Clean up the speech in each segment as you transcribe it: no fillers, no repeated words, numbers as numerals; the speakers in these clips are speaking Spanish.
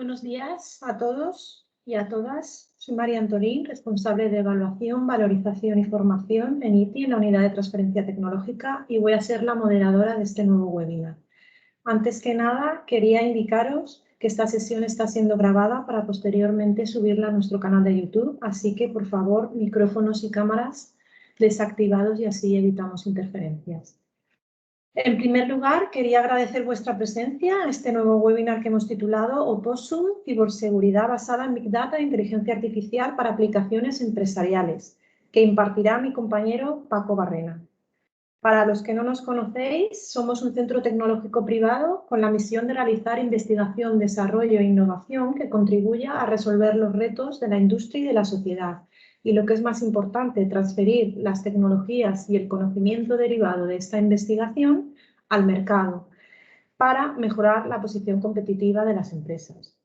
Buenos días a todos y a todas. Soy María Antolín, responsable de Evaluación, Valorización y Formación en ITI, en la Unidad de Transferencia Tecnológica, y voy a ser la moderadora de este nuevo webinar. Antes que nada, quería indicaros que esta sesión está siendo grabada para posteriormente subirla a nuestro canal de YouTube, así que, por favor, micrófonos y cámaras desactivados y así evitamos interferencias. En primer lugar, quería agradecer vuestra presencia a este nuevo webinar que hemos titulado Opossum, ciberseguridad basada en Big Data e Inteligencia Artificial para aplicaciones empresariales, que impartirá mi compañero Paco Barrena. Para los que no nos conocéis, somos un centro tecnológico privado con la misión de realizar investigación, desarrollo e innovación que contribuya a resolver los retos de la industria y de la sociedad. Y lo que es más importante, transferir las tecnologías y el conocimiento derivado de esta investigación al mercado para mejorar la posición competitiva de las empresas.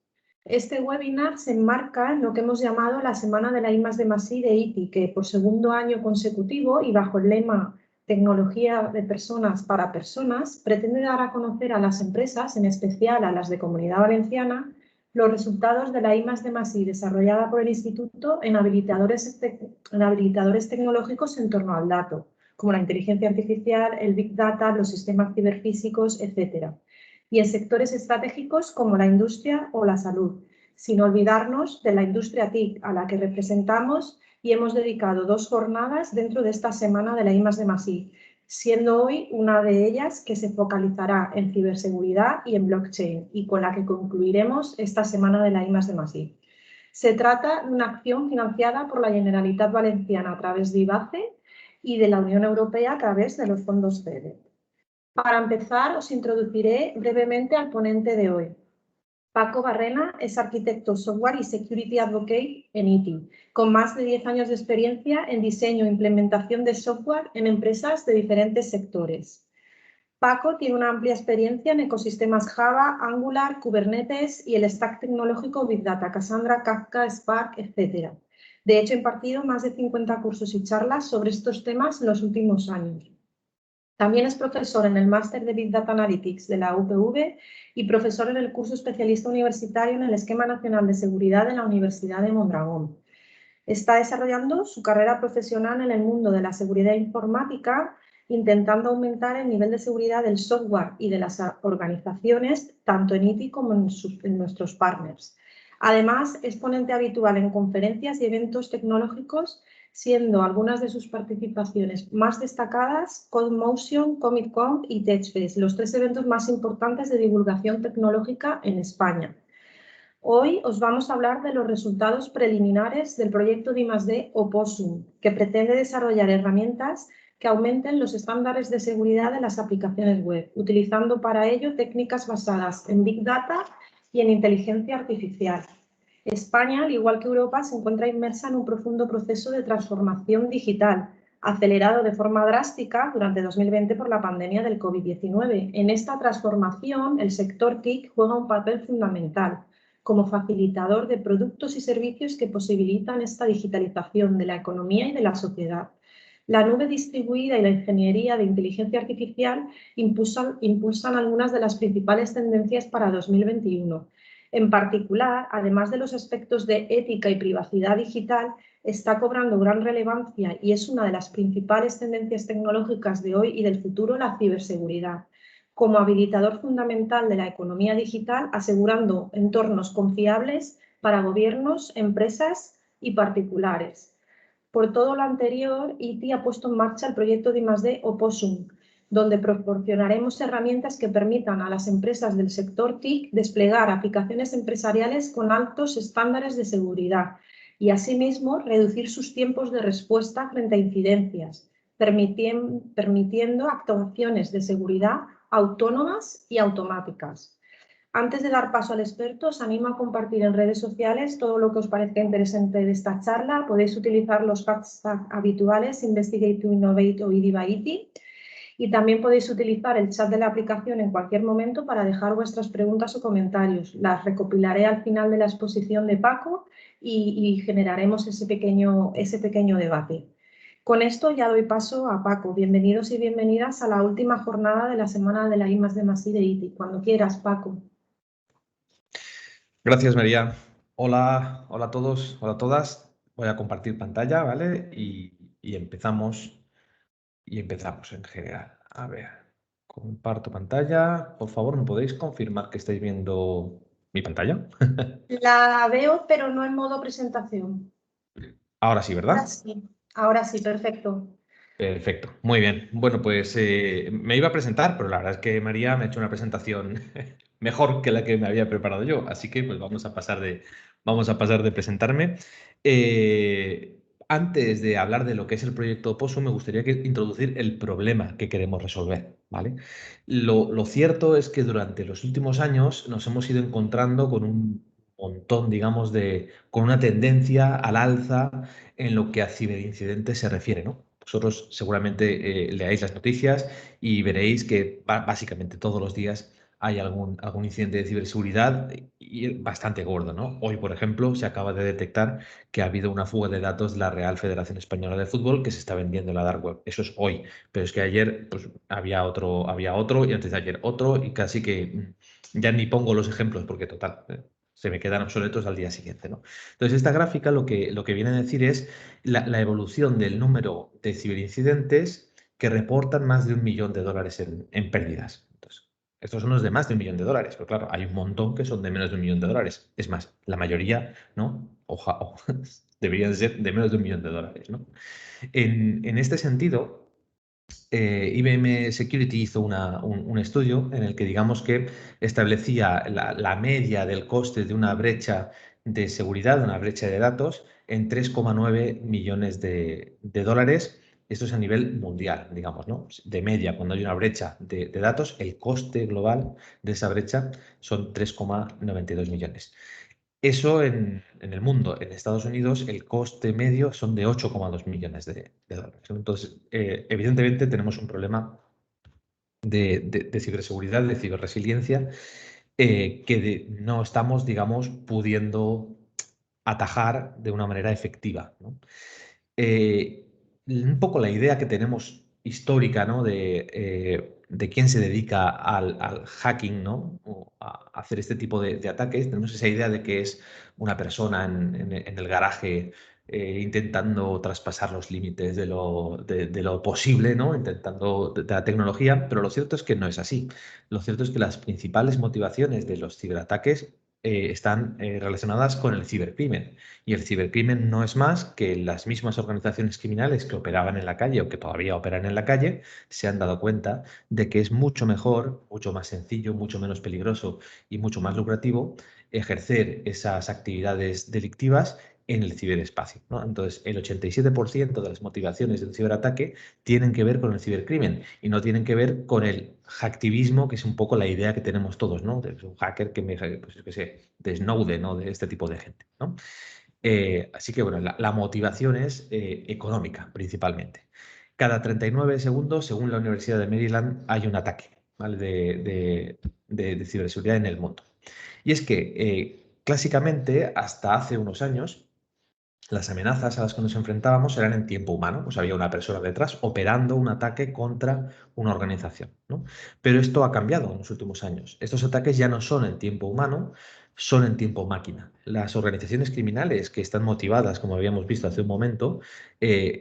Este webinar se enmarca en lo que hemos llamado la Semana de la I+D+I de ITI, que por segundo año consecutivo y bajo el lema Tecnología de personas para personas, pretende dar a conocer a las empresas, en especial a las de Comunidad Valenciana, los resultados de la I+D+I desarrollada por el Instituto en habilitadores tecnológicos en torno al dato, como la inteligencia artificial, el Big Data, los sistemas ciberfísicos, etc. Y en sectores estratégicos como la industria o la salud, sin olvidarnos de la industria TIC a la que representamos, y hemos dedicado 2 jornadas dentro de esta semana de la I+D+I, siendo hoy una de ellas que se focalizará en ciberseguridad y en blockchain, y con la que concluiremos esta semana de la I+D+I. Se trata de una acción financiada por la Generalitat Valenciana a través de IBACE y de la Unión Europea a través de los fondos FEDER. Para empezar, os introduciré brevemente al ponente de hoy. Paco Barrena es arquitecto software y security advocate en ITI, con más de 10 años de experiencia en diseño e implementación de software en empresas de diferentes sectores. Paco tiene una amplia experiencia en ecosistemas Java, Angular, Kubernetes y el stack tecnológico Big Data, Cassandra, Kafka, Spark, etc. De hecho, ha impartido más de 50 cursos y charlas sobre estos temas en los últimos años. También es profesor en el Máster de Big Data Analytics de la UPV y profesor en el curso especialista universitario en el Esquema Nacional de Seguridad de la Universidad de Mondragón. Está desarrollando su carrera profesional en el mundo de la seguridad informática, intentando aumentar el nivel de seguridad del software y de las organizaciones, tanto en ITI como en nuestros partners. Además, es ponente habitual en conferencias y eventos tecnológicos, siendo algunas de sus participaciones más destacadas CodeMotion, Comic-Con y TechFest, los 3 eventos más importantes de divulgación tecnológica en España. Hoy os vamos a hablar de los resultados preliminares del proyecto de I+D Opossum, que pretende desarrollar herramientas que aumenten los estándares de seguridad de las aplicaciones web, utilizando para ello técnicas basadas en Big Data y en inteligencia artificial. España, al igual que Europa, se encuentra inmersa en un profundo proceso de transformación digital, acelerado de forma drástica durante 2020 por la pandemia del COVID-19. En esta transformación, el sector TIC juega un papel fundamental como facilitador de productos y servicios que posibilitan esta digitalización de la economía y de la sociedad. La nube distribuida y la ingeniería de inteligencia artificial impulsan algunas de las principales tendencias para 2021. En particular, además de los aspectos de ética y privacidad digital, está cobrando gran relevancia y es una de las principales tendencias tecnológicas de hoy y del futuro la ciberseguridad, como habilitador fundamental de la economía digital, asegurando entornos confiables para gobiernos, empresas y particulares. Por todo lo anterior, ITI ha puesto en marcha el proyecto de I+D Opossum, donde proporcionaremos herramientas que permitan a las empresas del sector TIC desplegar aplicaciones empresariales con altos estándares de seguridad y, asimismo, reducir sus tiempos de respuesta frente a incidencias, permitiendo actuaciones de seguridad autónomas y automáticas. Antes de dar paso al experto, os animo a compartir en redes sociales todo lo que os parezca interesante de esta charla. Podéis utilizar los hashtags habituales Investigate to Innovate o IDI by ITI. Y también podéis utilizar el chat de la aplicación en cualquier momento para dejar vuestras preguntas o comentarios. Las recopilaré al final de la exposición de Paco y generaremos ese pequeño debate. Con esto ya doy paso a Paco. Bienvenidos y bienvenidas a la última jornada de la semana de la I+D+I de ITI. Cuando quieras, Paco. Gracias, María. Hola, hola a todos, hola a todas. Voy a compartir pantalla, ¿vale? Y empezamos en general. A ver, comparto pantalla. Por favor, ¿me podéis confirmar que estáis viendo mi pantalla? La veo, pero no en modo presentación. Ahora sí, ¿verdad? Ahora sí, perfecto. Perfecto, muy bien. Bueno, pues me iba a presentar, pero la verdad es que María me ha hecho una presentación mejor que la que me había preparado yo, así que pues vamos a pasar de presentarme. Antes de hablar de lo que es el proyecto Oposo, me gustaría introducir el problema que queremos resolver, ¿vale? Lo cierto es que durante los últimos años nos hemos ido encontrando con un montón, digamos, con una tendencia al alza en lo que a ciberincidentes se refiere, ¿no? Vosotros seguramente leáis las noticias y veréis que básicamente todos los días hay algún incidente de ciberseguridad y bastante gordo, ¿no? Hoy, por ejemplo, se acaba de detectar que ha habido una fuga de datos de la Real Federación Española de Fútbol que se está vendiendo en la dark web. Eso es hoy, pero es que ayer pues, había otro y antes de ayer otro y casi que ya ni pongo los ejemplos porque total, se me quedan obsoletos al día siguiente, ¿no? Entonces, esta gráfica lo que viene a decir es la evolución del número de ciberincidentes que reportan más de $1 millón en pérdidas. Entonces, estos son los de más de $1 millón, pero claro, hay un montón que son de menos de $1 millón. Es más, la mayoría, ¿no? Deberían ser de menos de $1 millón, ¿no? En este sentido, IBM Security hizo un estudio en el que digamos que establecía la media del coste de una brecha de seguridad, una brecha de datos, en 3,9 millones de dólares. Esto es a nivel mundial, digamos, ¿no? De media, cuando hay una brecha de datos, el coste global de esa brecha son 3,92 millones. Eso en el mundo. En Estados Unidos el coste medio son de 8,2 millones de dólares. Entonces, evidentemente tenemos un problema de ciberseguridad, de ciberresiliencia, no estamos, digamos, pudiendo atajar de una manera efectiva, ¿no? eh, un poco la idea que tenemos histórica, ¿no? De quién se dedica al hacking, ¿no? O a hacer este tipo de ataques. Tenemos esa idea de que es una persona en el garaje intentando traspasar los límites de lo posible, ¿no? Intentando de la tecnología, pero lo cierto es que no es así. Lo cierto es que las principales motivaciones de los ciberataques están relacionadas con el cibercrimen. Y el cibercrimen no es más que las mismas organizaciones criminales que operaban en la calle o que todavía operan en la calle se han dado cuenta de que es mucho mejor, mucho más sencillo, mucho menos peligroso y mucho más lucrativo ejercer esas actividades delictivas en el ciberespacio, ¿no? Entonces, el 87% de las motivaciones de un ciberataque tienen que ver con el cibercrimen y no tienen que ver con el hacktivismo, que es un poco la idea que tenemos todos, ¿no? De un hacker que pues, yo qué sé, de Snowden, ¿no? De este tipo de gente, ¿no? Así que bueno, la motivación es económica principalmente. Cada 39 segundos, según la Universidad de Maryland, hay un ataque, ¿vale? de ciberseguridad en el mundo. Y es que clásicamente, hasta hace unos años, las amenazas a las que nos enfrentábamos eran en tiempo humano, pues había una persona detrás operando un ataque contra una organización, ¿no? Pero esto ha cambiado en los últimos años. Estos ataques ya no son en tiempo humano, son en tiempo máquina. Las organizaciones criminales que están motivadas, como habíamos visto hace un momento,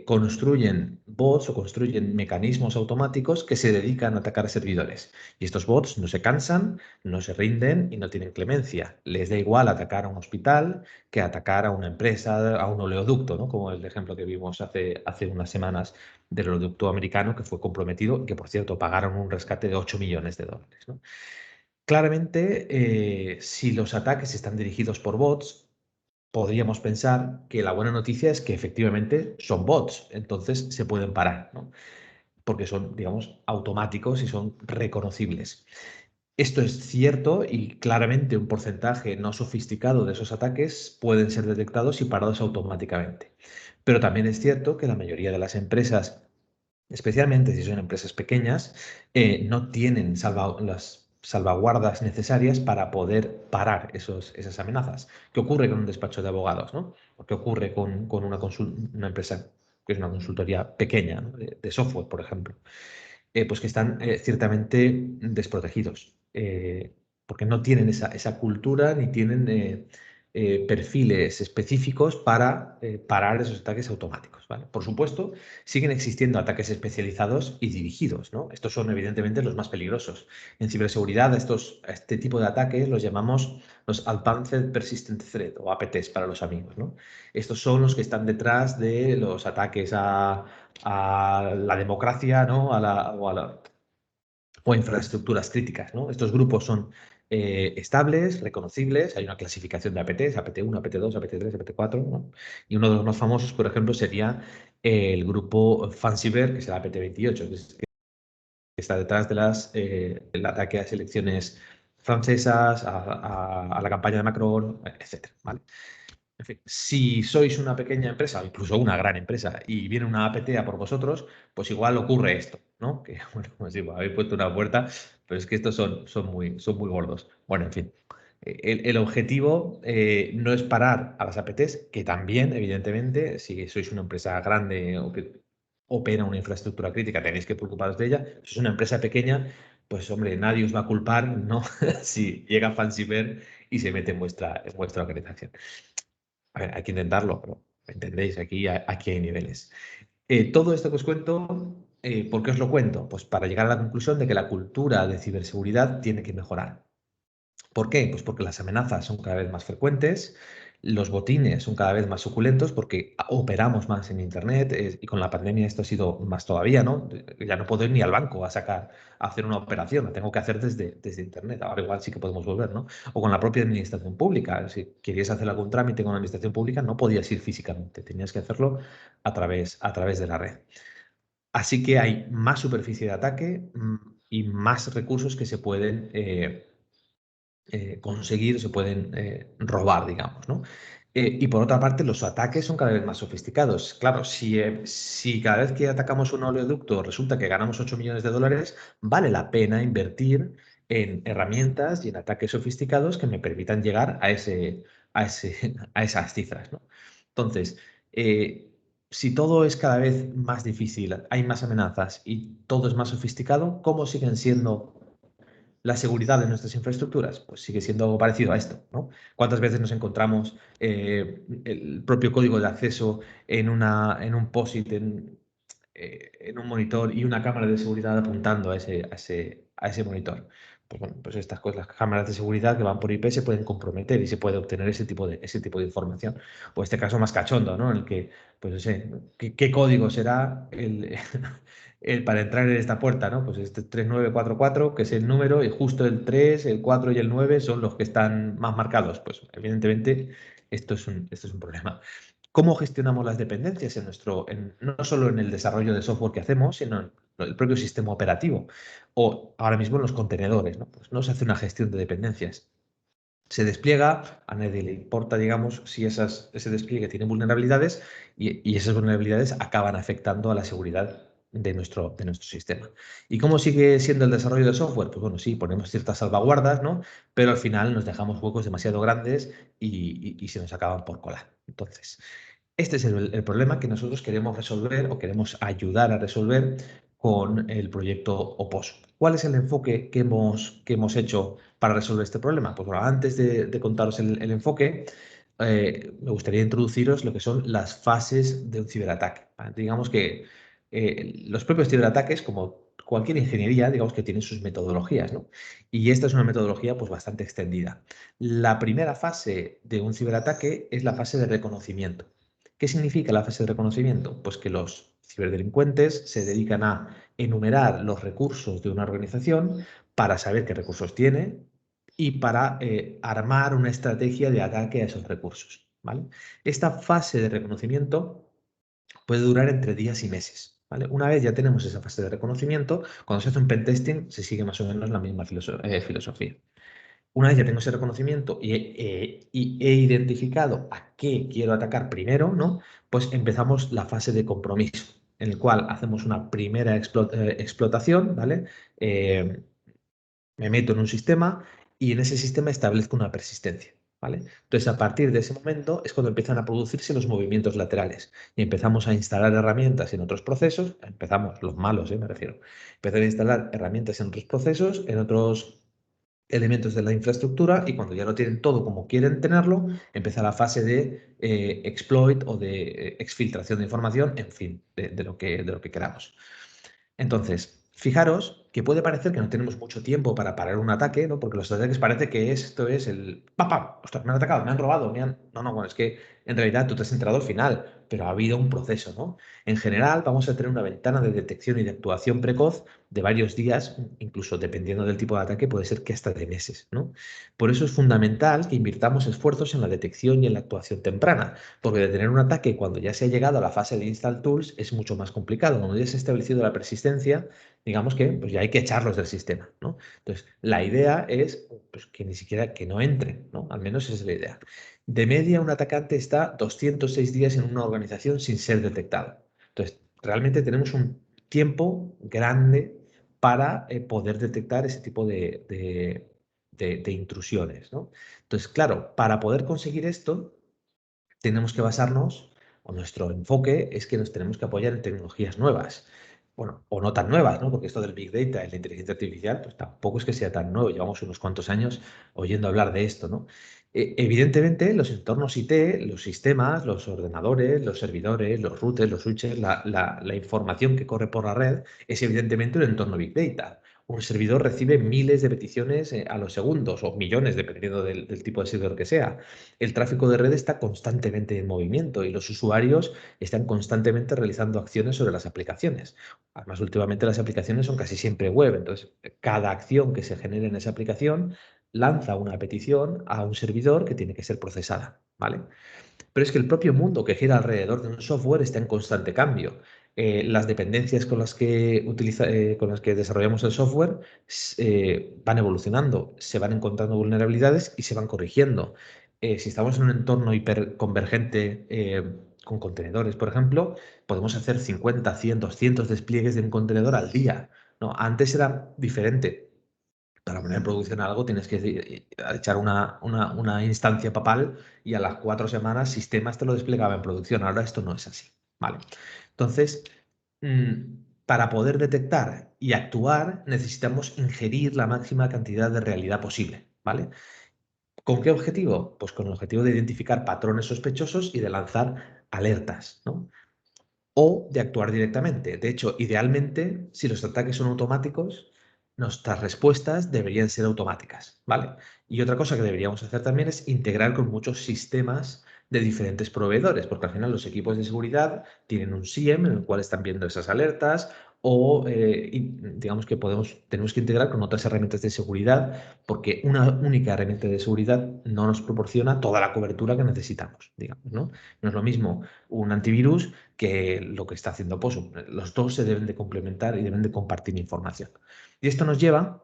construyen bots o construyen mecanismos automáticos que se dedican a atacar a servidores. Y estos bots no se cansan, no se rinden y no tienen clemencia. Les da igual atacar a un hospital que atacar a una empresa, a un oleoducto, ¿no? Como el ejemplo que vimos hace unas semanas del oleoducto americano que fue comprometido y que, por cierto, pagaron un rescate de 8 millones de dólares, ¿no? Claramente, si los ataques están dirigidos por bots, podríamos pensar que la buena noticia es que efectivamente son bots, entonces se pueden parar, ¿no? Porque son, digamos, automáticos y son reconocibles. Esto es cierto y claramente un porcentaje no sofisticado de esos ataques pueden ser detectados y parados automáticamente. Pero también es cierto que la mayoría de las empresas, especialmente si son empresas pequeñas, no tienen las salvaguardas necesarias para poder parar esas amenazas. ¿Qué ocurre con un despacho de abogados, ¿no? ¿O qué ocurre con una empresa que es una consultoría pequeña, ¿no? de software, por ejemplo? Pues que están ciertamente desprotegidos. porque no tienen esa cultura ni tienen perfiles específicos para parar esos ataques automáticos, ¿vale? Por supuesto, siguen existiendo ataques especializados y dirigidos, ¿no? Estos son evidentemente los más peligrosos. En ciberseguridad, a este tipo de ataques los llamamos los Advanced Persistent Threat o APTs para los amigos, ¿no? Estos son los que están detrás de los ataques a la democracia, ¿no? O a infraestructuras críticas, ¿no? Estos grupos son estables, reconocibles, hay una clasificación de APTs, APT1, APT2, APT3, APT4, ¿no? Y uno de los más famosos, por ejemplo, sería el grupo Fancyber, que es el APT28, que está detrás del ataque a las elecciones francesas, a la campaña de Macron, etc. ¿Vale? En fin, si sois una pequeña empresa, o incluso una gran empresa, y viene una APT a por vosotros, pues igual ocurre esto, ¿no? Que, bueno, pues digo, habéis puesto una puerta, pero es que estos son muy gordos. Bueno, en fin, el objetivo no es parar a las APTs, que también, evidentemente, si sois una empresa grande o que opera una infraestructura crítica, tenéis que preocuparos de ella. Si es una empresa pequeña, pues hombre, nadie os va a culpar, ¿no? Si llega Fancyber y se mete en vuestra organización. A ver, hay que intentarlo, pero entendéis, aquí hay niveles. Todo esto que os cuento, ¿por qué os lo cuento? Pues para llegar a la conclusión de que la cultura de ciberseguridad tiene que mejorar. ¿Por qué? Pues porque las amenazas son cada vez más frecuentes, los botines son cada vez más suculentos porque operamos más en Internet y con la pandemia esto ha sido más todavía, ¿no? Ya no puedo ir ni al banco a hacer una operación, la tengo que hacer desde Internet. Ahora igual sí que podemos volver, ¿no? O con la propia administración pública. Si querías hacer algún trámite con la administración pública, no podías ir físicamente, tenías que hacerlo a través de la red. Así que hay más superficie de ataque y más recursos que se pueden conseguir, se pueden robar, digamos, ¿no? Y por otra parte, los ataques son cada vez más sofisticados. Claro, si cada vez que atacamos un oleoducto resulta que ganamos 8 millones de dólares, vale la pena invertir en herramientas y en ataques sofisticados que me permitan llegar a esas cifras, ¿no? Entonces, si todo es cada vez más difícil, hay más amenazas y todo es más sofisticado, ¿cómo siguen siendo la seguridad de nuestras infraestructuras? Pues sigue siendo algo parecido a esto, ¿no? ¿Cuántas veces nos encontramos el propio código de acceso en un POSIT, en un monitor y una cámara de seguridad apuntando a ese monitor? Pues bueno, pues estas cosas, las cámaras de seguridad que van por IP se pueden comprometer y se puede obtener ese tipo de información. O este caso más cachondo, ¿no? En el que, pues no sé, ¿qué código será para entrar en esta puerta, ¿no? Pues este 3944, que es el número, y justo el 3, el 4 y el 9 son los que están más marcados. Pues evidentemente esto es un problema. ¿Cómo gestionamos las dependencias no solo en el desarrollo de software que hacemos, sino en el propio sistema operativo? O ahora mismo en los contenedores, ¿no? Pues no se hace una gestión de dependencias. Se despliega, a nadie le importa, digamos, si ese despliegue tiene vulnerabilidades y esas vulnerabilidades acaban afectando a la seguridad de nuestro sistema. ¿Y cómo sigue siendo el desarrollo de software? Pues bueno, sí, ponemos ciertas salvaguardas, ¿no? Pero al final nos dejamos huecos demasiado grandes y se nos acaban por colar. Entonces, este es el problema que nosotros queremos resolver o queremos ayudar a resolver con el proyecto Oposo. ¿Cuál es el enfoque que hemos hecho para resolver este problema? Pues bueno, antes de contaros el enfoque, me gustaría introduciros lo que son las fases de un ciberataque. ¿Vale? Digamos que los propios ciberataques, como cualquier ingeniería, digamos que tienen sus metodologías, ¿no? Y esta es una metodología pues bastante extendida. La primera fase de un ciberataque es la fase de reconocimiento. ¿Qué significa la fase de reconocimiento? Pues que los ciberdelincuentes se dedican a enumerar los recursos de una organización para saber qué recursos tiene y para armar una estrategia de ataque a esos recursos, ¿vale? Esta fase de reconocimiento puede durar entre días y meses, ¿vale? Una vez ya tenemos esa fase de reconocimiento, cuando se hace un pentesting se sigue más o menos la misma filosofía. Una vez ya tengo ese reconocimiento y he identificado a qué quiero atacar primero, ¿no? Pues empezamos la fase de compromiso, en el cual hacemos una primera explotación, ¿vale? Eh, Me meto en un sistema y en ese sistema establezco una persistencia, ¿vale? Entonces, a partir de ese momento es cuando empiezan a producirse los movimientos laterales y empezamos a instalar herramientas en otros procesos, empezamos, los malos, me refiero, empezar a instalar herramientas en otros procesos, en otros elementos de la infraestructura y cuando ya lo tienen todo como quieren tenerlo, empieza la fase de exploit o de exfiltración de información, en fin, de lo que queramos. Entonces, fijaros que puede parecer que no tenemos mucho tiempo para parar un ataque, ¿no? Porque los ataques parece que esto es el ¡pam, pam! ¡Ostras, me han atacado, me han robado, me han... No, no, bueno, es que en realidad tú te has enterado al final, pero ha habido un proceso, ¿no? En general, vamos a tener una ventana de detección y de actuación precoz de varios días, incluso dependiendo del tipo de ataque, puede ser que hasta de meses, ¿no? Por eso es fundamental que invirtamos esfuerzos en la detección y en la actuación temprana, porque detener un ataque cuando ya se ha llegado a la fase de install tools es mucho más complicado. Cuando ya se ha establecido la persistencia, digamos que pues ya hay que echarlos del sistema, ¿no? Entonces, la idea es pues, que ni siquiera que no entren, ¿no? Al menos esa es la idea. De media, un atacante está 206 días en una organización sin ser detectado. Entonces, realmente tenemos un tiempo grande para poder detectar ese tipo de intrusiones, ¿no? Entonces, claro, para poder conseguir esto, tenemos que basarnos, o nuestro enfoque es que nos tenemos que apoyar en tecnologías nuevas. Bueno, o no tan nuevas, ¿no? Porque esto del Big Data y la inteligencia artificial, pues tampoco es que sea tan nuevo. Llevamos unos cuantos años oyendo hablar de esto, ¿no? Evidentemente, los entornos IT, los sistemas, los ordenadores, los servidores, los routers, los switches, la información que corre por la red es evidentemente un entorno Big Data. Un servidor recibe miles de peticiones a los segundos o millones, dependiendo del tipo de servidor que sea. El tráfico de red está constantemente en movimiento y los usuarios están constantemente realizando acciones sobre las aplicaciones. Además, últimamente las aplicaciones son casi siempre web, entonces cada acción que se genere en esa aplicación lanza una petición a un servidor que tiene que ser procesada, ¿vale? Pero es que el propio mundo que gira alrededor de un software está en constante cambio. Las dependencias con las que desarrollamos el software van evolucionando, se van encontrando vulnerabilidades y se van corrigiendo. Si estamos en un entorno hiperconvergente con contenedores, por ejemplo, podemos hacer 50, 100, 200 despliegues de un contenedor al día, ¿no? Antes era diferente. Para poner en producción algo tienes que echar una instancia papal y a las 4 semanas sistemas te lo desplegaba en producción. Ahora esto no es así, ¿vale? Entonces, para poder detectar y actuar necesitamos ingerir la máxima cantidad de realidad posible, ¿vale? ¿Con qué objetivo? Pues con el objetivo de identificar patrones sospechosos y de lanzar alertas, ¿no? O de actuar directamente. De hecho, idealmente, si los ataques son automáticos, nuestras respuestas deberían ser automáticas, ¿vale? Y otra cosa que deberíamos hacer también es integrar con muchos sistemas de diferentes proveedores, porque al final los equipos de seguridad tienen un SIEM en el cual están viendo esas alertas o digamos que tenemos que integrar con otras herramientas de seguridad porque una única herramienta de seguridad no nos proporciona toda la cobertura que necesitamos, digamos, ¿no? No es lo mismo un antivirus que lo que está haciendo Possum. Los dos se deben de complementar y deben de compartir información. Y esto nos lleva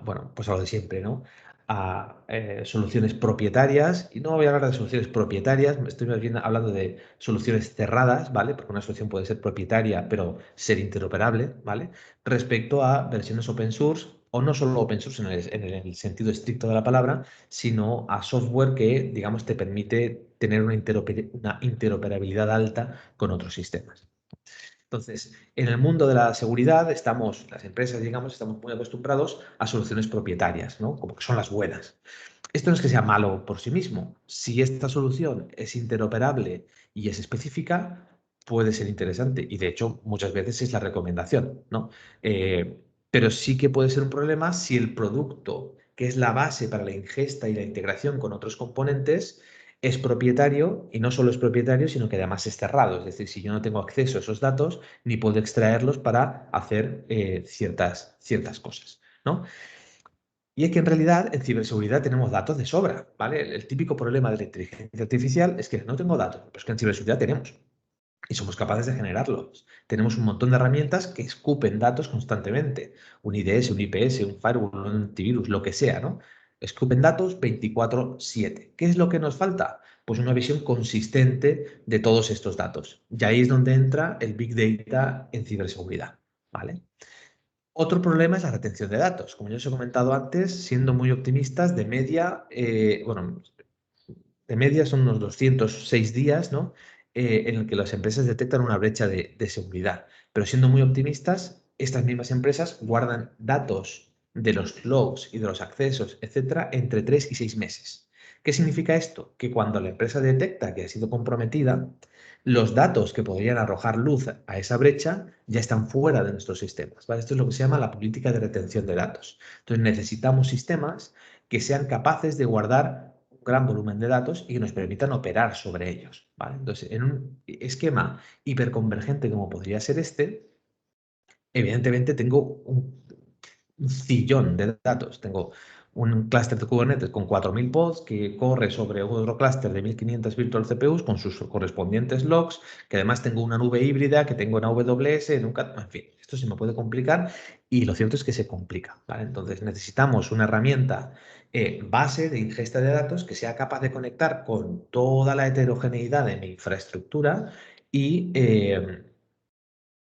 bueno, pues a lo de siempre, ¿no? A soluciones propietarias, y no voy a hablar de soluciones propietarias, estoy más bien hablando de soluciones cerradas, ¿vale? Porque una solución puede ser propietaria, pero ser interoperable, ¿vale? Respecto a versiones open source, o no solo open source en el sentido estricto de la palabra, sino a software que, digamos, te permite tener una interoperabilidad alta con otros sistemas. Entonces, en el mundo de la seguridad las empresas, digamos, estamos muy acostumbrados a soluciones propietarias, ¿no? Como que son las buenas. Esto no es que sea malo por sí mismo. Si esta solución es interoperable y es específica, puede ser interesante. Y de hecho, muchas veces es la recomendación, ¿no? Pero sí que puede ser un problema si el producto, que es la base para la ingesta y la integración con otros componentes, es propietario y no solo es propietario, sino que además es cerrado. Es decir, si yo no tengo acceso a esos datos, ni puedo extraerlos para hacer ciertas cosas, ¿no? Y es que en realidad en ciberseguridad tenemos datos de sobra, ¿vale? El típico problema de la inteligencia artificial es que no tengo datos, pero es que en ciberseguridad tenemos y somos capaces de generarlos. Tenemos un montón de herramientas que escupen datos constantemente. Un IDS, un IPS, un firewall, un antivirus, lo que sea, ¿no? Escupen datos 24/7. ¿Qué es lo que nos falta? Pues una visión consistente de todos estos datos. Y ahí es donde entra el Big Data en ciberseguridad, ¿vale? Otro problema es la retención de datos. Como ya os he comentado antes, siendo muy optimistas, bueno, de media son unos 206 días, ¿no? En el que las empresas detectan una brecha de seguridad. Pero siendo muy optimistas, estas mismas empresas guardan datos de los logs y de los accesos, etcétera, entre 3 y 6 meses. ¿Qué significa esto? Que cuando la empresa detecta que ha sido comprometida, los datos que podrían arrojar luz a esa brecha ya están fuera de nuestros sistemas, ¿vale? Esto es lo que se llama la política de retención de datos. Entonces necesitamos sistemas que sean capaces de guardar un gran volumen de datos y que nos permitan operar sobre ellos, ¿vale? Entonces, en un esquema hiperconvergente como podría ser este, evidentemente tengo un zillón de datos. Tengo un clúster de Kubernetes con 4.000 pods que corre sobre otro clúster de 1.500 virtual CPUs con sus correspondientes logs, que además tengo una nube híbrida, que tengo una AWS, en fin, esto se me puede complicar y lo cierto es que se complica, ¿vale? Entonces necesitamos una herramienta base de ingesta de datos que sea capaz de conectar con toda la heterogeneidad de mi infraestructura y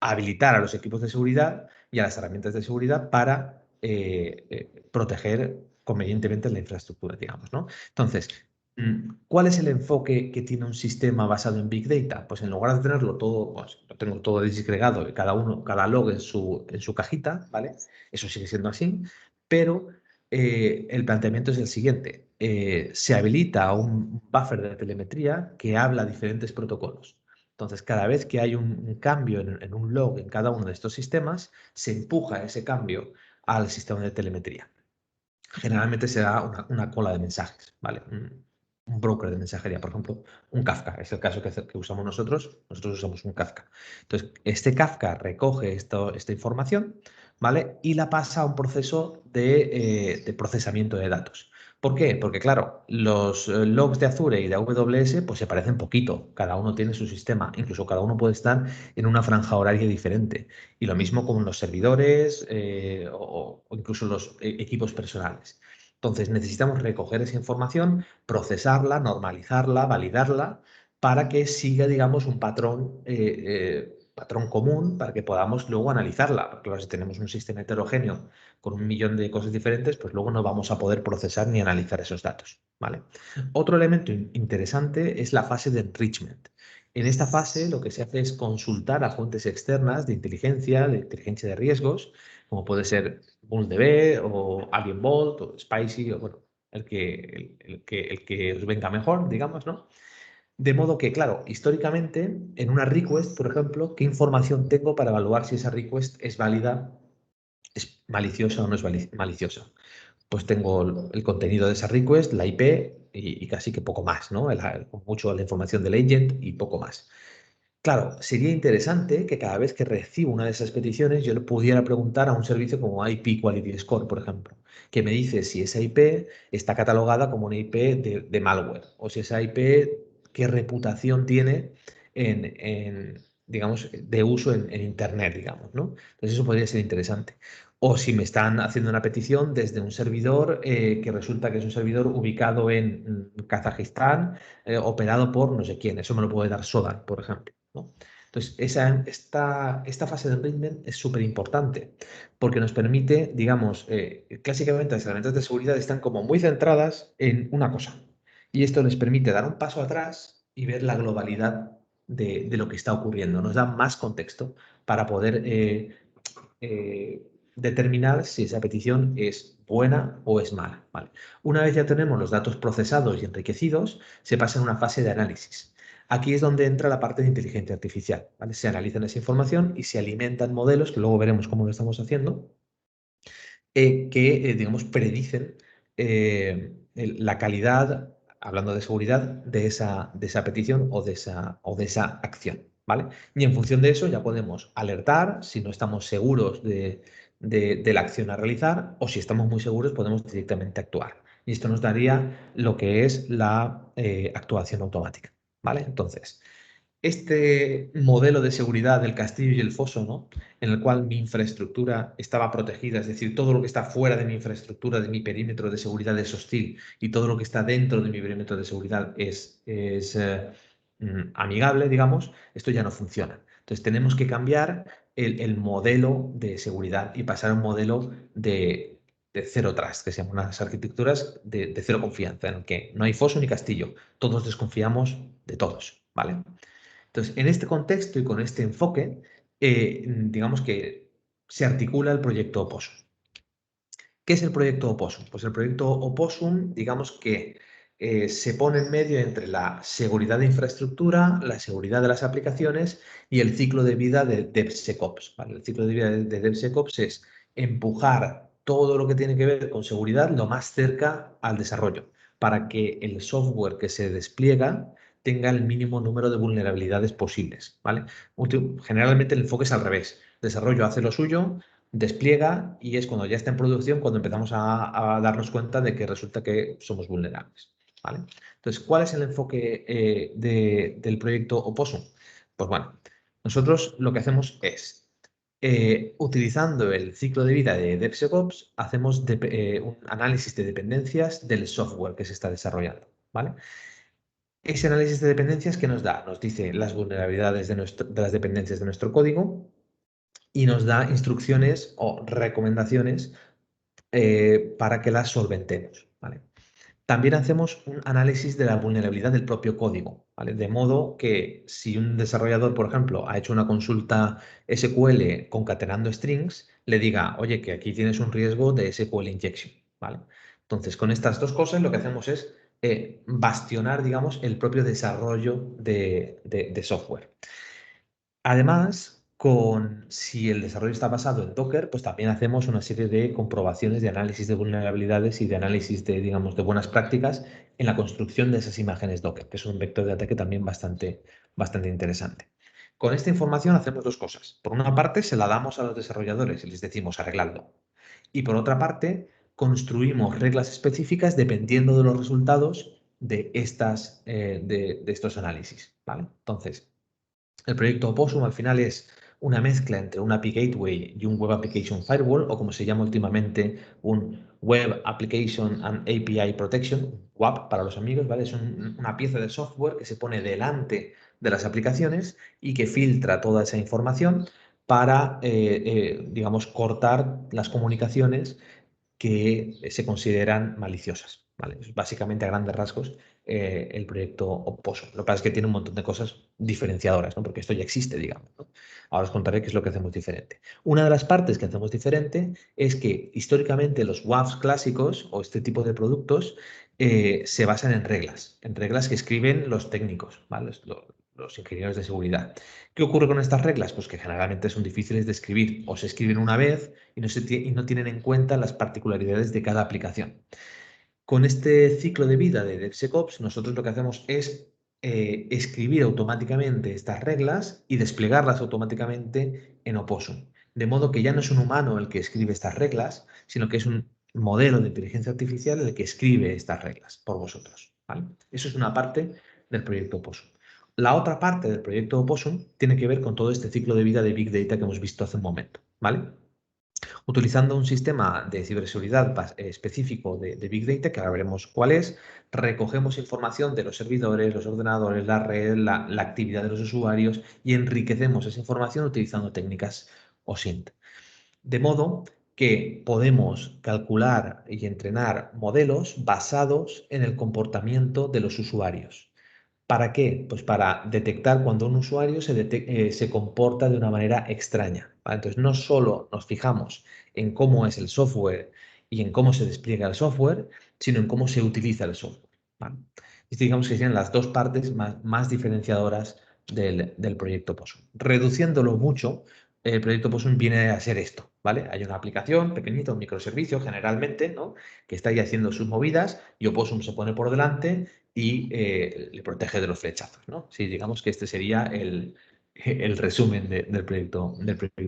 habilitar a los equipos de seguridad y a las herramientas de seguridad para proteger convenientemente la infraestructura, digamos, ¿no? Entonces, ¿cuál es el enfoque que tiene un sistema basado en Big Data? Pues en lugar de tenerlo todo, pues lo tengo todo disgregado, cada log en su cajita, ¿vale? Eso sigue siendo así, pero el planteamiento es el siguiente. Se habilita un buffer de telemetría que habla diferentes protocolos. Entonces, cada vez que hay un cambio en un log en cada uno de estos sistemas, se empuja ese cambio al sistema de telemetría. Generalmente se da una cola de mensajes, ¿vale? Un broker de mensajería, por ejemplo, un Kafka, es el caso que usamos nosotros usamos un Kafka. Entonces, este Kafka recoge esta información, ¿vale? Y la pasa a un proceso de procesamiento de datos. ¿Por qué? Porque, claro, los logs de Azure y de AWS pues se parecen poquito, cada uno tiene su sistema, incluso cada uno puede estar en una franja horaria diferente. Y lo mismo con los servidores o incluso los equipos personales. Entonces necesitamos recoger esa información, procesarla, normalizarla, validarla, para que siga, digamos, un patrón común para que podamos luego analizarla. Porque claro, si tenemos un sistema heterogéneo con 1 millón de cosas diferentes, pues luego no vamos a poder procesar ni analizar esos datos, ¿vale? Otro elemento interesante es la fase de enrichment. En esta fase lo que se hace es consultar a fuentes externas de inteligencia de riesgos, como puede ser MullDB o Alien Vault o Spicy o bueno, el que os venga mejor, digamos, ¿no? De modo que, claro, históricamente, en una request, por ejemplo, ¿qué información tengo para evaluar si esa request es válida, es maliciosa o no es maliciosa? Pues tengo el contenido de esa request, la IP y casi que poco más, ¿no? Mucho la información del agent y poco más. Claro, sería interesante que cada vez que recibo una de esas peticiones yo le pudiera preguntar a un servicio como IP Quality Score, por ejemplo, que me dice si esa IP está catalogada como una IP de malware o si esa IP qué reputación tiene digamos, de uso en Internet, digamos, ¿no? Entonces eso podría ser interesante. O si me están haciendo una petición desde un servidor que resulta que es un servidor ubicado en Kazajistán, operado por no sé quién. Eso me lo puede dar Sodan, por ejemplo, ¿no? Entonces, esta fase de enrichment es súper importante porque nos permite, digamos, clásicamente las herramientas de seguridad están como muy centradas en una cosa y esto les permite dar un paso atrás y ver la globalidad de lo que está ocurriendo. Nos da más contexto para poder determinar si esa petición es buena o es mala, ¿vale? Una vez ya tenemos los datos procesados y enriquecidos, se pasa a una fase de análisis. Aquí es donde entra la parte de inteligencia artificial, ¿vale? Se analizan esa información y se alimentan modelos, que luego veremos cómo lo estamos haciendo, que, digamos, predicen la calidad, hablando de seguridad, de esa petición o de esa acción, ¿vale? Y en función de eso ya podemos alertar si no estamos seguros de la acción a realizar o si estamos muy seguros podemos directamente actuar. Y esto nos daría lo que es la actuación automática, ¿vale? Entonces, este modelo de seguridad del castillo y el foso, ¿no? En el cual mi infraestructura estaba protegida, es decir, todo lo que está fuera de mi infraestructura, de mi perímetro de seguridad es hostil y todo lo que está dentro de mi perímetro de seguridad es amigable, digamos, esto ya no funciona. Entonces tenemos que cambiar el modelo de seguridad y pasar a un modelo de cero trust, que se llaman unas arquitecturas de cero confianza, en el que no hay foso ni castillo, todos desconfiamos de todos, ¿vale? Entonces, en este contexto y con este enfoque, digamos que se articula el proyecto Oposo. ¿Qué es el proyecto Opossum? Pues el proyecto Opossum, digamos que se pone en medio entre la seguridad de infraestructura, la seguridad de las aplicaciones y el ciclo de vida de DevSecOps, ¿vale? El ciclo de vida de DevSecOps es empujar todo lo que tiene que ver con seguridad lo más cerca al desarrollo, para que el software que se despliega tenga el mínimo número de vulnerabilidades posibles, ¿vale? Generalmente el enfoque es al revés. Desarrollo hace lo suyo, despliega y es cuando ya está en producción cuando empezamos a darnos cuenta de que resulta que somos vulnerables, ¿vale? Entonces, ¿cuál es el enfoque del proyecto Opossum? Pues bueno, nosotros lo que hacemos es, utilizando el ciclo de vida de DevSecOps, hacemos un análisis de dependencias del software que se está desarrollando, ¿vale? Ese análisis de dependencias que nos da, nos dice las vulnerabilidades de las dependencias de nuestro código y nos da instrucciones o recomendaciones para que las solventemos, ¿vale? También hacemos un análisis de la vulnerabilidad del propio código, ¿vale? De modo que si un desarrollador, por ejemplo, ha hecho una consulta SQL concatenando strings, le diga, oye, que aquí tienes un riesgo de SQL injection, ¿vale? Entonces, con estas dos cosas lo que hacemos es bastionar, digamos, el propio desarrollo de software. Además, si el desarrollo está basado en Docker, pues también hacemos una serie de comprobaciones de análisis de vulnerabilidades y de análisis de, digamos, de buenas prácticas en la construcción de esas imágenes Docker, que es un vector de ataque también bastante interesante. Con esta información hacemos dos cosas. Por una parte, se la damos a los desarrolladores y les decimos arregladlo. Y por otra parte, construimos reglas específicas dependiendo de los resultados de estos análisis, ¿vale? Entonces, el proyecto Opossum al final es una mezcla entre un API Gateway y un Web Application Firewall, o como se llama últimamente, un Web Application and API Protection, WAP para los amigos, ¿vale? Es una pieza de software que se pone delante de las aplicaciones y que filtra toda esa información para, digamos, cortar las comunicaciones que se consideran maliciosas, ¿vale? Es básicamente a grandes rasgos el proyecto Opossum. Lo que pasa es que tiene un montón de cosas diferenciadoras, ¿no? Porque esto ya existe, digamos, ¿no? Ahora os contaré qué es lo que hacemos diferente. Una de las partes que hacemos diferente es que históricamente los WAFs clásicos o este tipo de productos se basan en reglas que escriben los técnicos, ¿vale? Los ingenieros de seguridad. ¿Qué ocurre con estas reglas? Pues que generalmente son difíciles de escribir o se escriben una vez y no tienen en cuenta las particularidades de cada aplicación. Con este ciclo de vida de DevSecOps, nosotros lo que hacemos es escribir automáticamente estas reglas y desplegarlas automáticamente en Opossum. De modo que ya no es un humano el que escribe estas reglas, sino que es un modelo de inteligencia artificial el que escribe estas reglas por vosotros, ¿vale? Eso es una parte del proyecto Opossum. La otra parte del proyecto Opossum tiene que ver con todo este ciclo de vida de Big Data que hemos visto hace un momento, ¿vale? Utilizando un sistema de ciberseguridad específico de Big Data, que ahora veremos cuál es, recogemos información de los servidores, los ordenadores, la red, la actividad de los usuarios y enriquecemos esa información utilizando técnicas OSINT. De modo que podemos calcular y entrenar modelos basados en el comportamiento de los usuarios. ¿Para qué? Pues para detectar cuando un usuario se comporta de una manera extraña, ¿vale? Entonces, no solo nos fijamos en cómo es el software y en cómo se despliega el software, sino en cómo se utiliza el software, ¿vale? Y digamos que serían las dos partes más diferenciadoras del proyecto Possum. Reduciéndolo mucho, el proyecto Possum viene a ser esto, ¿vale? Hay una aplicación pequeñita, un microservicio generalmente, ¿no? Que está ahí haciendo sus movidas y Opossum se pone por delante y le protege de los flechazos, ¿no? Sí, digamos que este sería el resumen del proyecto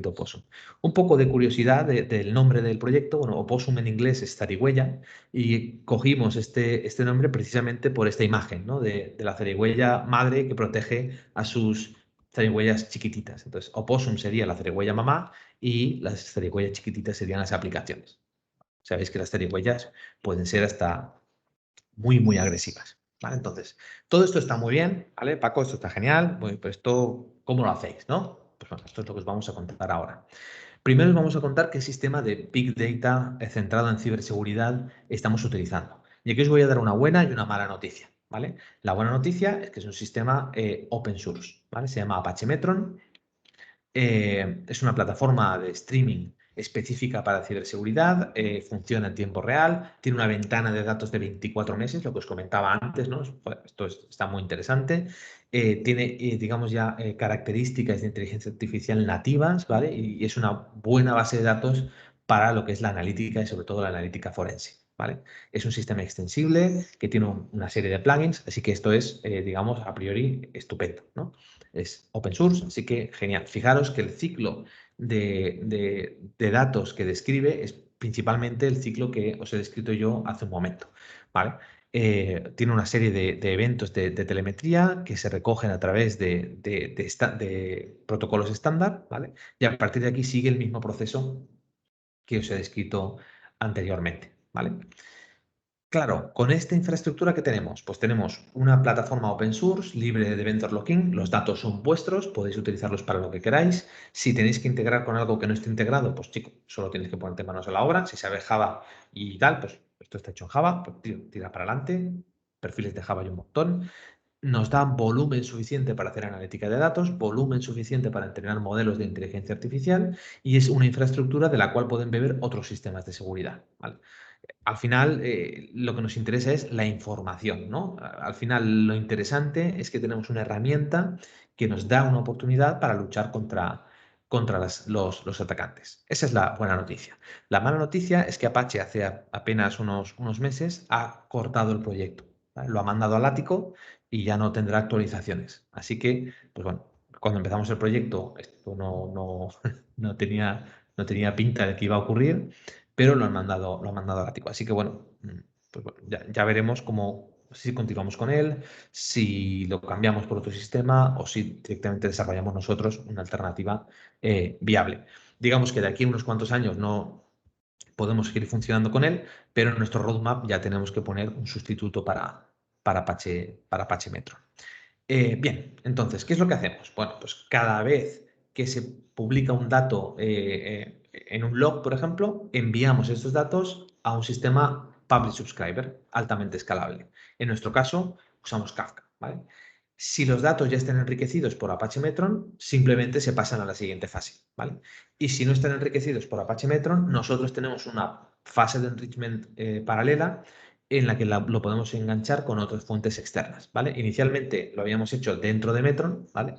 Opossum. Un poco de curiosidad del nombre del proyecto. Bueno, Opossum en inglés es zarigüeya y cogimos este nombre precisamente por esta imagen, ¿no? De la zarigüeya madre que protege a sus zarigüeyas chiquititas. Entonces, Opossum sería la zarigüeya mamá y las zarigüeyas chiquititas serían las aplicaciones. Sabéis que las zarigüeyas pueden ser hasta muy agresivas, ¿vale? Entonces, todo esto está muy bien, ¿vale? Paco, esto está genial, pues esto, ¿cómo lo hacéis, no? Pues bueno, esto es lo que os vamos a contar ahora. Primero os vamos a contar qué sistema de Big Data centrado en ciberseguridad estamos utilizando. Y aquí os voy a dar una buena y una mala noticia, ¿vale? La buena noticia es que es un sistema open source, ¿vale? Se llama Apache Metron. Es una plataforma de streaming específica para ciberseguridad, funciona en tiempo real, tiene una ventana de datos de 24 meses, lo que os comentaba antes, ¿no? Esto está muy interesante. Tiene, digamos ya, características de inteligencia artificial nativas, ¿vale? Y es una buena base de datos para lo que es la analítica y sobre todo la analítica forense, ¿vale? Es un sistema extensible que tiene una serie de plugins, así que esto es, digamos, a priori estupendo, ¿no? Es open source, así que genial. Fijaros que el ciclo de datos que describe es principalmente el ciclo que os he descrito yo hace un momento, ¿vale? Tiene una serie de eventos de telemetría que se recogen a través de protocolos estándar, ¿vale? Y a partir de aquí sigue el mismo proceso que os he descrito anteriormente, ¿vale? Claro, con esta infraestructura que tenemos, pues tenemos una plataforma open source libre de vendor lock-in, los datos son vuestros, podéis utilizarlos para lo que queráis. Si tenéis que integrar con algo que no esté integrado, pues chico, solo tienes que ponerte manos a la obra. Si sabes Java y tal, pues esto está hecho en Java, pues tira para adelante. Perfiles de Java hay un montón. Nos dan volumen suficiente para hacer analítica de datos, volumen suficiente para entrenar modelos de inteligencia artificial y es una infraestructura de la cual pueden beber otros sistemas de seguridad, ¿vale? Al final, lo que nos interesa es la información, ¿no? Al final, lo interesante es que tenemos una herramienta que nos da una oportunidad para luchar contra los atacantes. Esa es la buena noticia. La mala noticia es que Apache hace apenas unos meses ha cortado el proyecto, ¿vale? Lo ha mandado al ático y ya no tendrá actualizaciones. Así que, pues bueno, cuando empezamos el proyecto, esto no tenía pinta de que iba a ocurrir, pero lo han mandado al ático. Así que bueno, pues bueno, ya veremos si continuamos con él, si lo cambiamos por otro sistema o si directamente desarrollamos nosotros una alternativa viable. Digamos que de aquí a unos cuantos años no podemos seguir funcionando con él, pero en nuestro roadmap ya tenemos que poner un sustituto para Apache Metro. Bien, entonces, ¿qué es lo que hacemos? Bueno, pues cada vez que se publica un dato en un log, por ejemplo, enviamos estos datos a un sistema Public Subscriber altamente escalable. En nuestro caso, usamos Kafka, ¿vale? Si los datos ya están enriquecidos por Apache Metron, simplemente se pasan a la siguiente fase, ¿vale? Y si no están enriquecidos por Apache Metron, nosotros tenemos una fase de enrichment paralela en la que lo podemos enganchar con otras fuentes externas, ¿vale? Inicialmente lo habíamos hecho dentro de Metron, ¿vale?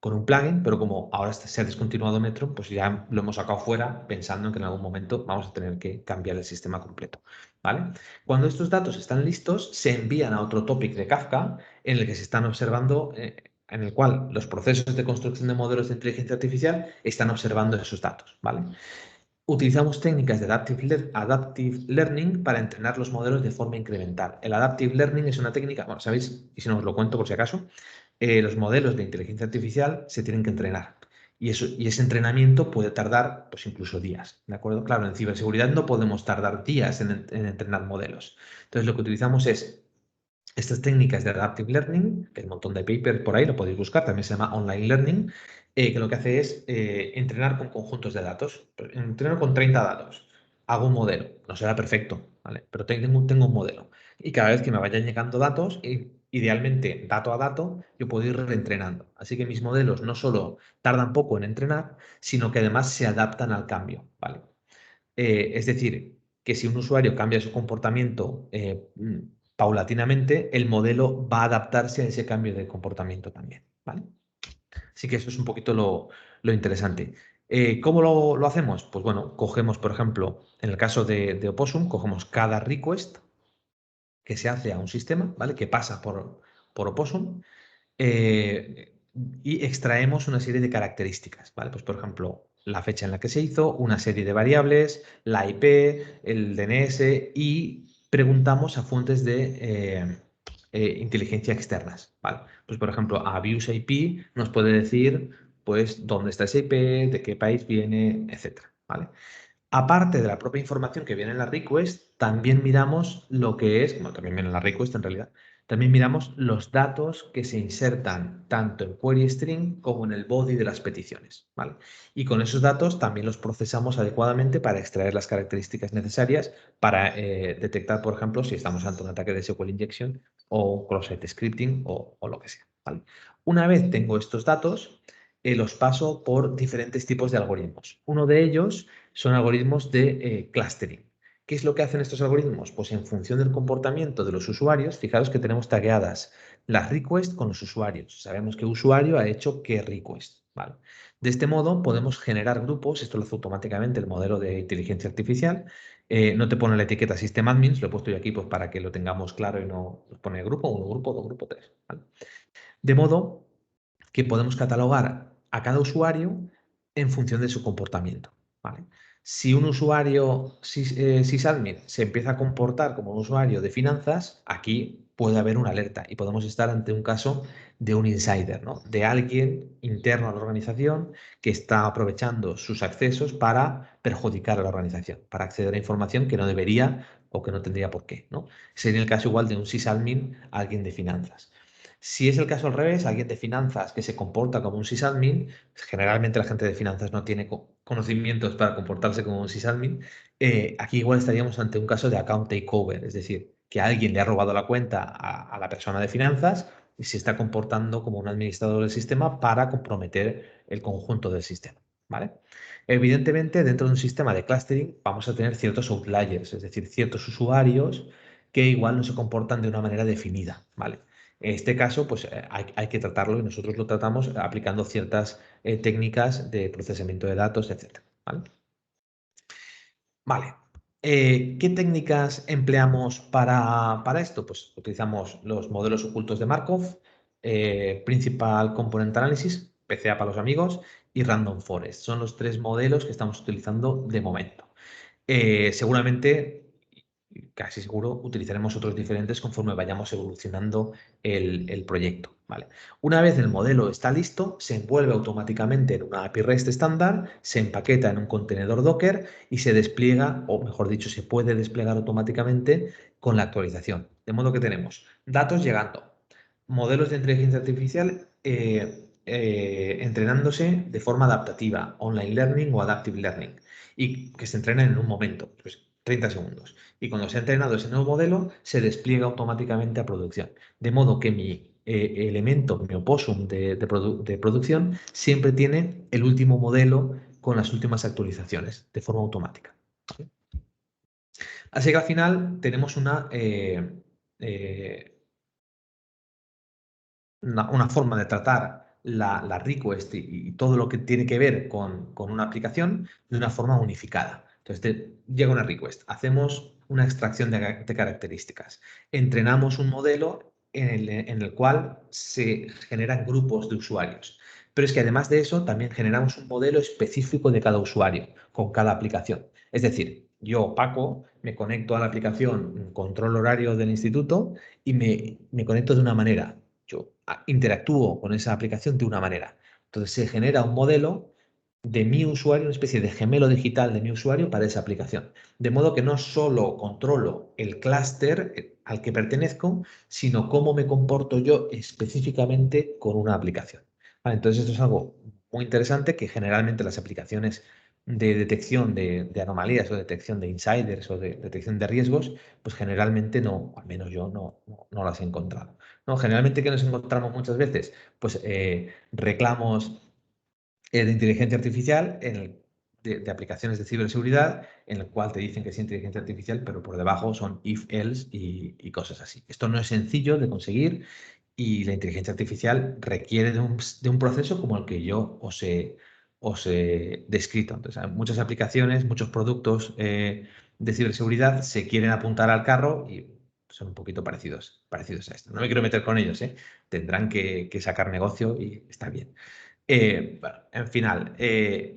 Con un plugin, pero como ahora se ha descontinuado Metron, pues ya lo hemos sacado fuera pensando en que en algún momento vamos a tener que cambiar el sistema completo, ¿vale? Cuando estos datos están listos, se envían a otro topic de Kafka en el que se están observando, en el cual los procesos de construcción de modelos de inteligencia artificial están observando esos datos, ¿vale? Utilizamos técnicas de adaptive learning para entrenar los modelos de forma incremental. El adaptive learning es una técnica, bueno, sabéis, y si no os lo cuento por si acaso, los modelos de inteligencia artificial se tienen que entrenar. Y ese entrenamiento puede tardar, pues, incluso días, ¿de acuerdo? Claro, en ciberseguridad no podemos tardar días en entrenar modelos. Entonces, lo que utilizamos es estas técnicas de Adaptive Learning, que hay un montón de papers por ahí, lo podéis buscar, también se llama Online Learning, que lo que hace es entrenar con conjuntos de datos. Entreno con 30 datos, hago un modelo, no será perfecto, ¿vale? Pero tengo un modelo. Y cada vez que me vayan llegando datos, idealmente dato a dato, yo puedo ir reentrenando. Así que mis modelos no solo tardan poco en entrenar, sino que además se adaptan al cambio, ¿vale? Es decir, que si un usuario cambia su comportamiento paulatinamente, el modelo va a adaptarse a ese cambio de comportamiento también, ¿vale? Así que eso es un poquito lo interesante. ¿Cómo lo hacemos? Pues bueno, cogemos, por ejemplo, en el caso de Opossum, cogemos cada request que se hace a un sistema, ¿vale? Que pasa por Opossum eh, y extraemos una serie de características, ¿vale? Pues por ejemplo, la fecha en la que se hizo, una serie de variables, la IP, el DNS y preguntamos a fuentes de inteligencia externas, ¿vale? Pues por ejemplo, a Views IP nos puede decir pues dónde está ese IP, de qué país viene, etcétera, ¿vale? Aparte de la propia información que viene en la request, también miramos lo que es, bueno, también viene en la request en realidad, también miramos los datos que se insertan tanto en query string como en el body de las peticiones, ¿vale? Y con esos datos también los procesamos adecuadamente para extraer las características necesarias para detectar, por ejemplo, si estamos ante un ataque de SQL injection o cross-site scripting o lo que sea, ¿vale? Una vez tengo estos datos, los paso por diferentes tipos de algoritmos. Uno de ellos son algoritmos de clustering. ¿Qué es lo que hacen estos algoritmos? Pues en función del comportamiento de los usuarios, fijaros que tenemos tagueadas las requests con los usuarios. Sabemos qué usuario ha hecho qué request. ¿Vale? De este modo podemos generar grupos, esto lo hace automáticamente el modelo de inteligencia artificial. No te pone la etiqueta System Admins, lo he puesto yo aquí pues, para que lo tengamos claro y no nos pone grupo 1, grupo 2, grupo 3. ¿Vale? De modo que podemos catalogar a cada usuario en función de su comportamiento. ¿Vale? Si un usuario sysadmin se empieza a comportar como un usuario de finanzas, aquí puede haber una alerta y podemos estar ante un caso de un insider, ¿no? De alguien interno a la organización que está aprovechando sus accesos para perjudicar a la organización, para acceder a información que no debería o que no tendría por qué, ¿no? Sería el caso igual de un sysadmin a alguien de finanzas. Si es el caso al revés, alguien de finanzas que se comporta como un sysadmin, generalmente la gente de finanzas no tiene conocimientos para comportarse como un sysadmin, aquí igual estaríamos ante un caso de account takeover, es decir, que alguien le ha robado la cuenta a la persona de finanzas y se está comportando como un administrador del sistema para comprometer el conjunto del sistema. ¿Vale? Evidentemente, dentro de un sistema de clustering vamos a tener ciertos outliers, es decir, ciertos usuarios que igual no se comportan de una manera definida. ¿Vale? En este caso, pues hay que tratarlo y nosotros lo tratamos aplicando ciertas técnicas de procesamiento de datos, etc. ¿Vale? Vale. ¿Qué técnicas empleamos para esto? Pues utilizamos los modelos ocultos de Markov, Principal Component Analysis, PCA para los amigos, y Random Forest. Son los tres modelos que estamos utilizando de momento. Seguramente, casi seguro, utilizaremos otros diferentes conforme vayamos evolucionando el proyecto. ¿Vale? Una vez el modelo está listo, se envuelve automáticamente en una API REST estándar, se empaqueta en un contenedor Docker y se despliega, o mejor dicho, se puede desplegar automáticamente con la actualización. De modo que tenemos datos llegando, modelos de inteligencia artificial entrenándose de forma adaptativa, online learning o adaptive learning, y que se entrenen en un momento, pues 30 segundos. Y cuando se ha entrenado ese nuevo modelo, se despliega automáticamente a producción. De modo que mi elemento, mi opossum de producción, siempre tiene el último modelo con las últimas actualizaciones de forma automática. Así que al final tenemos una forma de tratar la request y todo lo que tiene que ver con una aplicación de una forma unificada. Entonces, llega una request, hacemos una extracción de características, entrenamos un modelo en el cual se generan grupos de usuarios. Pero es que además de eso, también generamos un modelo específico de cada usuario, con cada aplicación. Es decir, yo, Paco, me conecto a la aplicación control horario del instituto y me conecto de una manera. Yo interactúo con esa aplicación de una manera. Entonces se genera un modelo de mi usuario, una especie de gemelo digital de mi usuario para esa aplicación. De modo que no solo controlo el clúster al que pertenezco, sino cómo me comporto yo específicamente con una aplicación. Vale, entonces esto es algo muy interesante que generalmente las aplicaciones de detección de anomalías o detección de insiders o de detección de riesgos, pues generalmente no, al menos yo no las he encontrado. No, generalmente, ¿qué nos encontramos muchas veces? Pues reclamos de inteligencia artificial de aplicaciones de ciberseguridad en el cual te dicen que es inteligencia artificial, pero por debajo son if, else y cosas así. Esto no es sencillo de conseguir y la inteligencia artificial requiere de un proceso como el que yo os he descrito. Entonces, hay muchas aplicaciones, muchos productos de ciberseguridad se quieren apuntar al carro y son un poquito parecidos a esto. No me quiero meter con ellos, ¿eh? Tendrán que sacar negocio y está bien. Bueno, en final,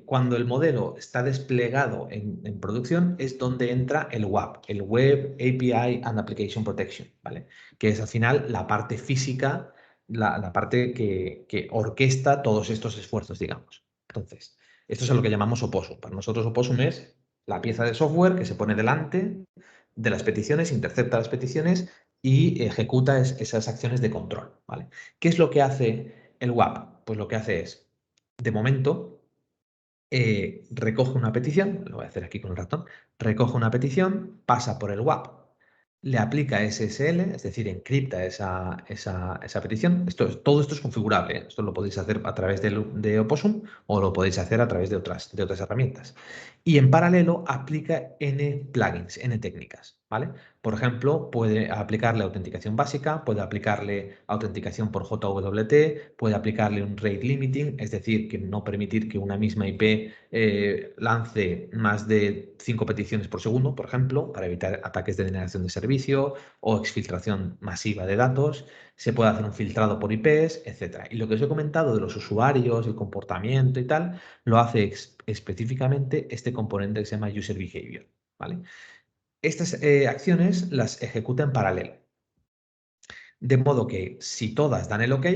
cuando el modelo está desplegado en producción es donde entra el WAP, el Web API and Application Protection, ¿vale? Que es al final la parte física, la parte que orquesta todos estos esfuerzos, digamos. Entonces, esto es lo que llamamos opossum. Para nosotros opossum es la pieza de software que se pone delante de las peticiones, intercepta las peticiones y ejecuta esas acciones de control, ¿vale? ¿Qué es lo que hace el WAP? Pues lo que hace es, de momento, recoge una petición, lo voy a hacer aquí con el ratón, recoge una petición, pasa por el WAP, le aplica SSL, es decir, encripta esa petición. Todo esto es configurable, ¿eh? Esto lo podéis hacer a través de Opossum o lo podéis hacer a través de otras herramientas. Y en paralelo aplica N plugins, N técnicas, ¿vale? Por ejemplo, puede aplicarle autenticación básica, puede aplicarle autenticación por JWT, puede aplicarle un rate limiting, es decir, que no permitir que una misma IP lance más de 5 peticiones por segundo, por ejemplo, para evitar ataques de denegación de servicio o exfiltración masiva de datos. Se puede hacer un filtrado por IPs, etc. Y lo que os he comentado de los usuarios, el comportamiento y tal, lo hace específicamente este componente que se llama User Behavior, ¿vale? Estas acciones las ejecuta en paralelo. De modo que si todas dan el OK,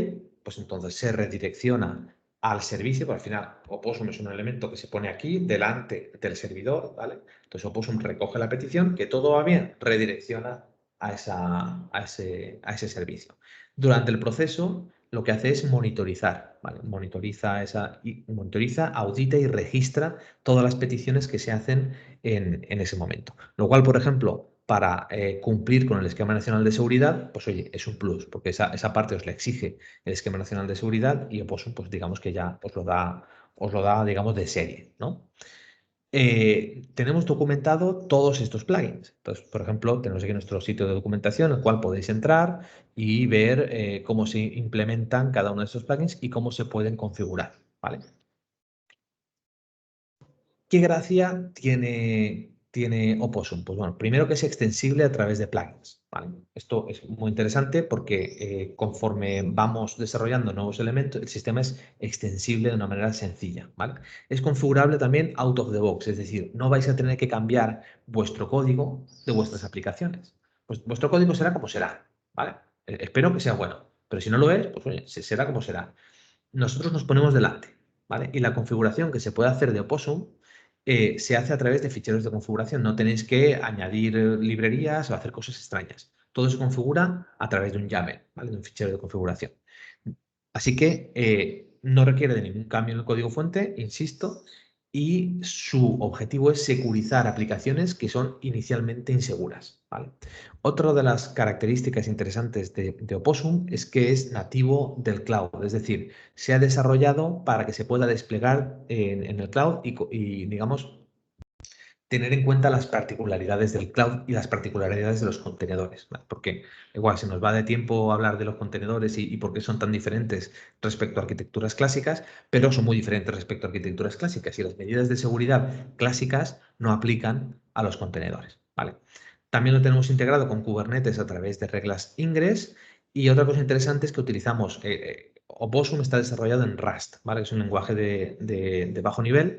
pues entonces se redirecciona al servicio, porque al final Opossum es un elemento que se pone aquí delante del servidor, ¿vale? Entonces Opossum recoge la petición, que todo va bien, redirecciona a ese servicio. Durante el proceso lo que hace es monitorizar, ¿vale? Monitoriza, audita y registra todas las peticiones que se hacen en ese momento. Lo cual, por ejemplo, para cumplir con el Esquema Nacional de Seguridad, pues oye, es un plus, porque esa parte os la exige el Esquema Nacional de Seguridad y Opossum, pues digamos que ya os lo da, digamos, de serie, ¿no? Tenemos documentado todos estos plugins. Entonces, por ejemplo, tenemos aquí nuestro sitio de documentación, en el cual podéis entrar y ver cómo se implementan cada uno de estos plugins y cómo se pueden configurar, ¿vale? ¿Qué gracia tiene Opossum? Pues bueno, primero que es extensible a través de plugins, ¿vale? Esto es muy interesante porque conforme vamos desarrollando nuevos elementos, el sistema es extensible de una manera sencilla, ¿vale? Es configurable también out of the box, es decir, no vais a tener que cambiar vuestro código de vuestras aplicaciones. Pues vuestro código será como será, ¿vale? Espero que sea bueno, pero si no lo es, pues oye, será como será. Nosotros nos ponemos delante, ¿vale? Y la configuración que se puede hacer de Opossum se hace a través de ficheros de configuración. No tenéis que añadir librerías o hacer cosas extrañas. Todo se configura a través de un YAML, ¿vale? De un fichero de configuración. Así que no requiere de ningún cambio en el código fuente, insisto, y su objetivo es securizar aplicaciones que son inicialmente inseguras, ¿vale? Otra de las características interesantes de Opossum es que es nativo del cloud, es decir, se ha desarrollado para que se pueda desplegar en el cloud y, digamos, tener en cuenta las particularidades del cloud y las particularidades de los contenedores, ¿vale? Porque igual se nos va de tiempo hablar de los contenedores y por qué son tan diferentes respecto a arquitecturas clásicas, pero son muy diferentes respecto a arquitecturas clásicas y las medidas de seguridad clásicas no aplican a los contenedores, ¿vale? También lo tenemos integrado con Kubernetes a través de reglas Ingress y otra cosa interesante es que utilizamos Opossum está desarrollado en Rust, ¿vale? Es un lenguaje de bajo nivel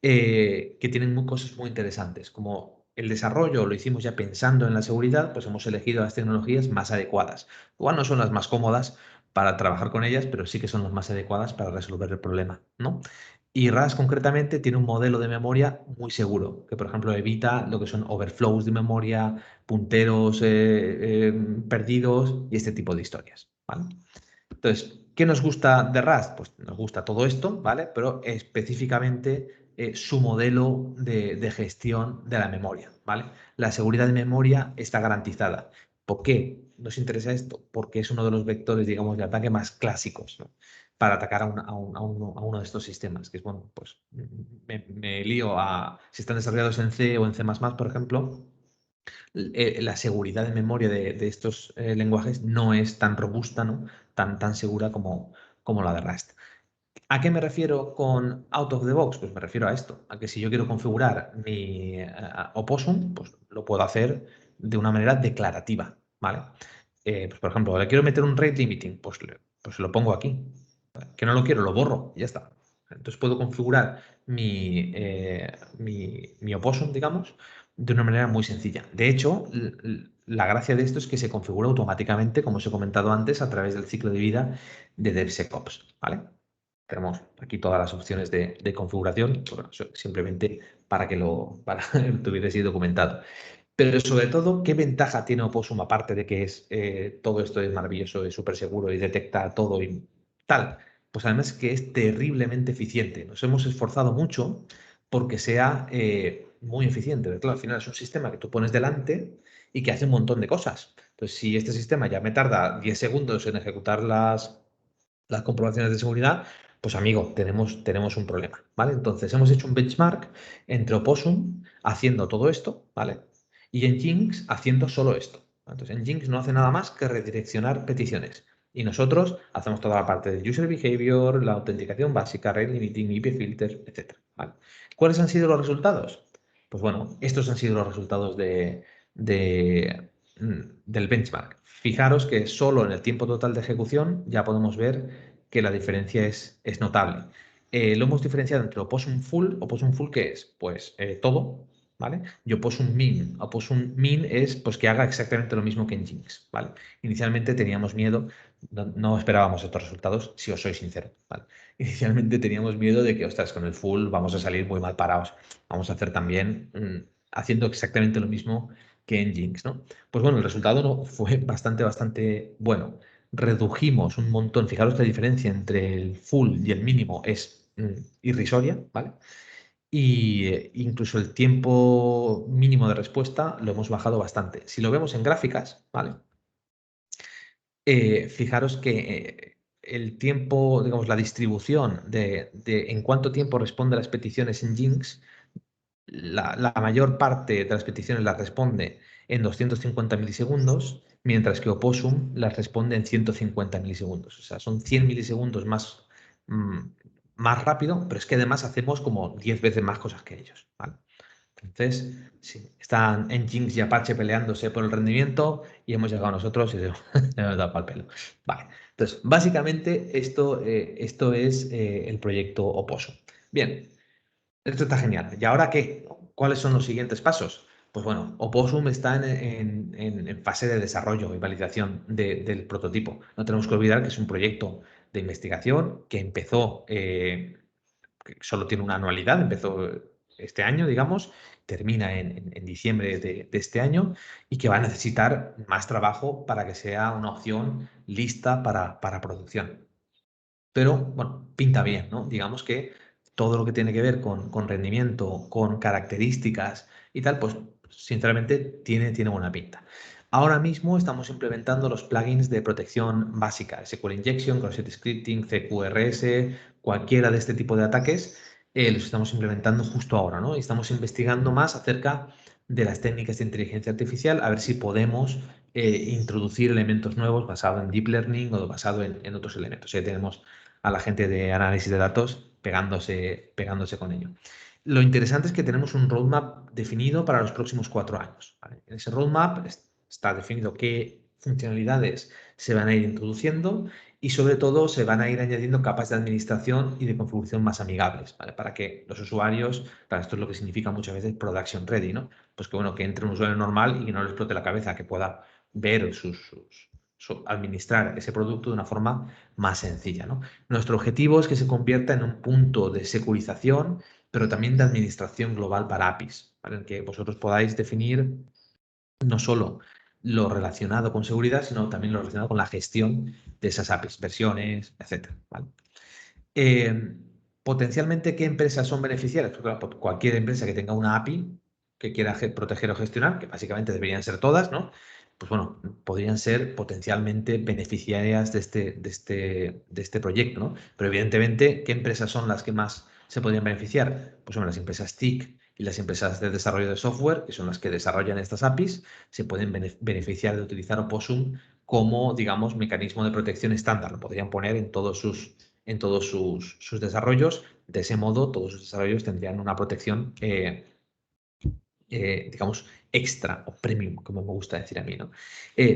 que tienen cosas muy interesantes, como el desarrollo lo hicimos ya pensando en la seguridad, pues hemos elegido las tecnologías más adecuadas. Igual no son las más cómodas para trabajar con ellas, pero sí que son las más adecuadas para resolver el problema, ¿no? Y RAS concretamente tiene un modelo de memoria muy seguro, que por ejemplo evita lo que son overflows de memoria, punteros perdidos y este tipo de historias, ¿vale? Entonces, ¿qué nos gusta de Rust? Pues nos gusta todo esto, ¿vale? Pero específicamente su modelo de gestión de la memoria, ¿vale? La seguridad de memoria está garantizada. ¿Por qué nos interesa esto? Porque es uno de los vectores, digamos, de ataque más clásicos, ¿no? Para atacar a uno de estos sistemas, que es, bueno, pues me lío si están desarrollados en C o en C++, por ejemplo, la seguridad de memoria de estos lenguajes no es tan robusta, ¿no? Tan segura como la de Rust. ¿A qué me refiero con out of the box? Pues me refiero a esto, a que si yo quiero configurar mi Opossum, pues lo puedo hacer de una manera declarativa, ¿vale? Pues por ejemplo, le quiero meter un rate limiting, pues lo pongo aquí. Que no lo quiero, lo borro y ya está. Entonces puedo configurar mi Opossum, digamos, de una manera muy sencilla. De hecho, la gracia de esto es que se configura automáticamente, como os he comentado antes, a través del ciclo de vida de DevSecOps, ¿vale? Tenemos aquí todas las opciones de configuración, bueno, simplemente para que para que tuvierais ahí documentado. Pero sobre todo, ¿qué ventaja tiene Opossum aparte de que todo esto es maravilloso, es súper seguro y detecta todo y tal? Pues además que es terriblemente eficiente. Nos hemos esforzado mucho porque sea muy eficiente. Pero claro, al final es un sistema que tú pones delante y que hace un montón de cosas. Entonces, si este sistema ya me tarda 10 segundos en ejecutar las comprobaciones de seguridad, pues amigo, tenemos un problema, ¿vale? Entonces, hemos hecho un benchmark entre Opossum haciendo todo esto, ¿vale? Y Nginx haciendo solo esto. Entonces, Nginx no hace nada más que redireccionar peticiones. Y nosotros hacemos toda la parte de user behavior, la autenticación básica, rate limiting, IP filters, etc. ¿Vale? ¿Cuáles han sido los resultados? Pues bueno, estos han sido los resultados del benchmark. Fijaros que solo en el tiempo total de ejecución ya podemos ver que la diferencia es notable. Lo hemos diferenciado entre Opossum Full, ¿qué es? Pues todo, ¿vale? Y Opossum Min es pues que haga exactamente lo mismo que en Nginx, ¿vale? Inicialmente teníamos miedo, no esperábamos estos resultados, si os soy sincero, ¿vale? Inicialmente teníamos miedo de que, ostras, con el full vamos a salir muy mal parados. Vamos a hacer también haciendo exactamente lo mismo que en Nginx, ¿no? Pues bueno, el resultado no fue bastante bueno. Redujimos un montón. Fijaros que la diferencia entre el full y el mínimo es irrisoria, ¿vale? Y incluso el tiempo mínimo de respuesta lo hemos bajado bastante. Si lo vemos en gráficas, ¿vale? Fijaros que el tiempo, digamos, la distribución de en cuánto tiempo responde a las peticiones en Jinx, la mayor parte de las peticiones las responde en 250 milisegundos, mientras que Opossum las responde en 150 milisegundos. O sea, son 100 milisegundos mm, más rápido, pero es que además hacemos como 10 veces más cosas que ellos, ¿vale? Entonces, sí, están Nginx y Apache peleándose por el rendimiento y hemos llegado nosotros y se nos da pal pelo. Vale, entonces, básicamente esto es el proyecto Opossum. Bien, esto está genial. ¿Y ahora qué? ¿Cuáles son los siguientes pasos? Pues bueno, Opossum está en fase de desarrollo y validación del prototipo. No tenemos que olvidar que es un proyecto de investigación que empezó, que solo tiene una anualidad, empezó este año, digamos, termina en diciembre de este año y que va a necesitar más trabajo para que sea una opción lista para producción. Pero bueno, pinta bien, ¿no? Digamos que todo lo que tiene que ver con rendimiento, con características y tal, pues sinceramente tiene buena pinta. Ahora mismo estamos implementando los plugins de protección básica, SQL Injection, Cross-Site Scripting, CQRS, cualquiera de este tipo de ataques, los estamos implementando justo ahora, ¿no? Y estamos investigando más acerca de las técnicas de inteligencia artificial, a ver si podemos introducir elementos nuevos basados en Deep Learning o basado en otros elementos. Ya tenemos a la gente de análisis de datos pegándose con ello. Lo interesante es que tenemos un roadmap definido para los próximos 4 años, ¿vale? En ese roadmap está definido qué funcionalidades se van a ir introduciendo y sobre todo se van a ir añadiendo capas de administración y de configuración más amigables, ¿vale? Para que los usuarios, para esto es lo que significa muchas veces production ready, ¿no? Pues que bueno, que entre un usuario normal y que no le explote la cabeza, que pueda ver administrar ese producto de una forma más sencilla, ¿no? Nuestro objetivo es que se convierta en un punto de securización, pero también de administración global para APIs, ¿vale? En que vosotros podáis definir no solo lo relacionado con seguridad, sino también lo relacionado con la gestión de esas APIs, versiones, etcétera, ¿vale? Eh, Potencialmente, ¿qué empresas son beneficiarias? Pues claro, pues cualquier empresa que tenga una API que quiera proteger o gestionar, que básicamente deberían ser todas, ¿no? Pues bueno, podrían ser potencialmente beneficiarias de este proyecto, ¿no? Pero evidentemente, ¿qué empresas son las que más se podrían beneficiar? Pues son las empresas TIC y las empresas de desarrollo de software, que son las que desarrollan estas APIs, se pueden beneficiar de utilizar Opossum como, digamos, mecanismo de protección estándar. Lo podrían poner en todos sus desarrollos. De ese modo, todos sus desarrollos tendrían una protección, digamos, extra o premium, como me gusta decir a mí, ¿no?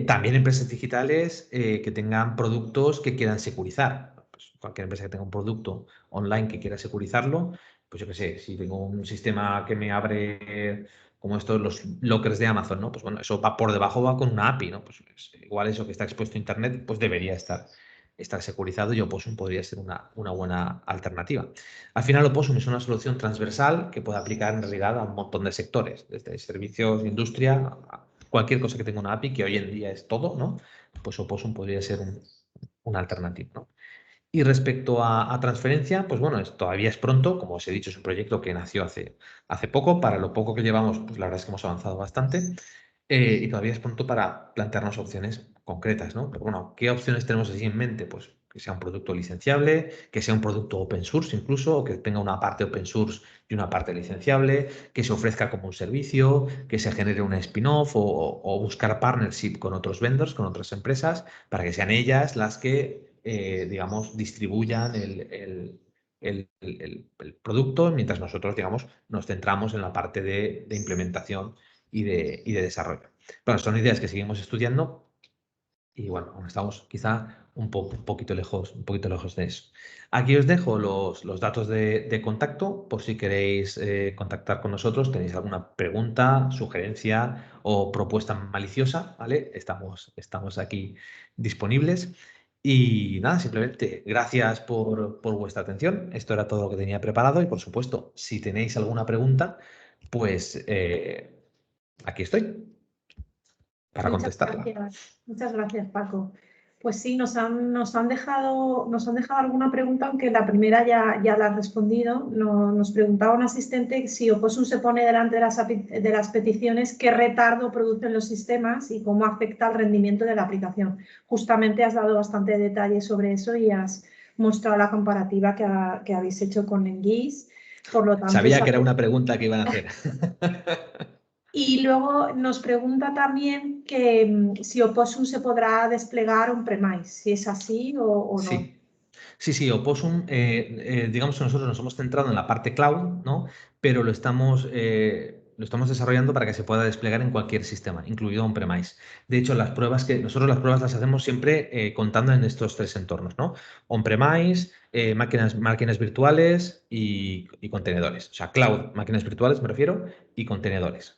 También empresas digitales que tengan productos que quieran securizar. Pues cualquier empresa que tenga un producto online que quiera securizarlo, pues yo qué sé, si tengo un sistema que me abre como estos, los lockers de Amazon, ¿no? Pues bueno, eso va por debajo, va con una API, ¿no? Pues igual eso que está expuesto a Internet, pues debería estar securizado y Opossum podría ser una buena alternativa. Al final, Opossum es una solución transversal que puede aplicar en realidad a un montón de sectores, desde servicios, industria, cualquier cosa que tenga una API, que hoy en día es todo, ¿no? Pues Opossum podría ser una alternativa, ¿no? Y respecto a transferencia, pues bueno, todavía es pronto, como os he dicho, es un proyecto que nació hace poco, para lo poco que llevamos, pues la verdad es que hemos avanzado bastante. y todavía es pronto para plantearnos opciones concretas, ¿no? Pero bueno, ¿qué opciones tenemos así en mente? Pues que sea un producto licenciable, que sea un producto open source incluso, o que tenga una parte open source y una parte licenciable, que se ofrezca como un servicio, que se genere una spin-off o buscar partnership con otros vendors, con otras empresas, para que sean ellas las que, digamos, distribuyan el producto, mientras nosotros, digamos, nos centramos en la parte de implementación y de desarrollo. Bueno, son ideas que seguimos estudiando y bueno, aún estamos quizá un poquito lejos de eso. Aquí os dejo los datos de contacto por si queréis contactar con nosotros, tenéis alguna pregunta, sugerencia o propuesta maliciosa, ¿vale? Estamos aquí disponibles. Y nada, simplemente gracias por vuestra atención. Esto era todo lo que tenía preparado y por supuesto, si tenéis alguna pregunta, pues aquí estoy para contestarla. Muchas gracias, Paco. Pues sí, nos han dejado alguna pregunta, aunque la primera ya la has respondido. Nos preguntaba un asistente si Opossum se pone delante de las peticiones, qué retardo producen los sistemas y cómo afecta al rendimiento de la aplicación. Justamente has dado bastante detalle sobre eso y has mostrado la comparativa que habéis hecho con Engis. Por lo tanto, Sabía que era una pregunta que iban a hacer. y luego nos pregunta también que si Opossum se podrá desplegar on-premise, si es así o no. Sí, sí, Opossum, digamos que nosotros nos hemos centrado en la parte cloud, ¿no? Pero lo estamos desarrollando para que se pueda desplegar en cualquier sistema, incluido on-premise. De hecho, nosotros las pruebas las hacemos siempre contando en estos tres entornos, ¿no? On-premise, máquinas virtuales y contenedores. O sea, cloud, máquinas virtuales me refiero, y contenedores.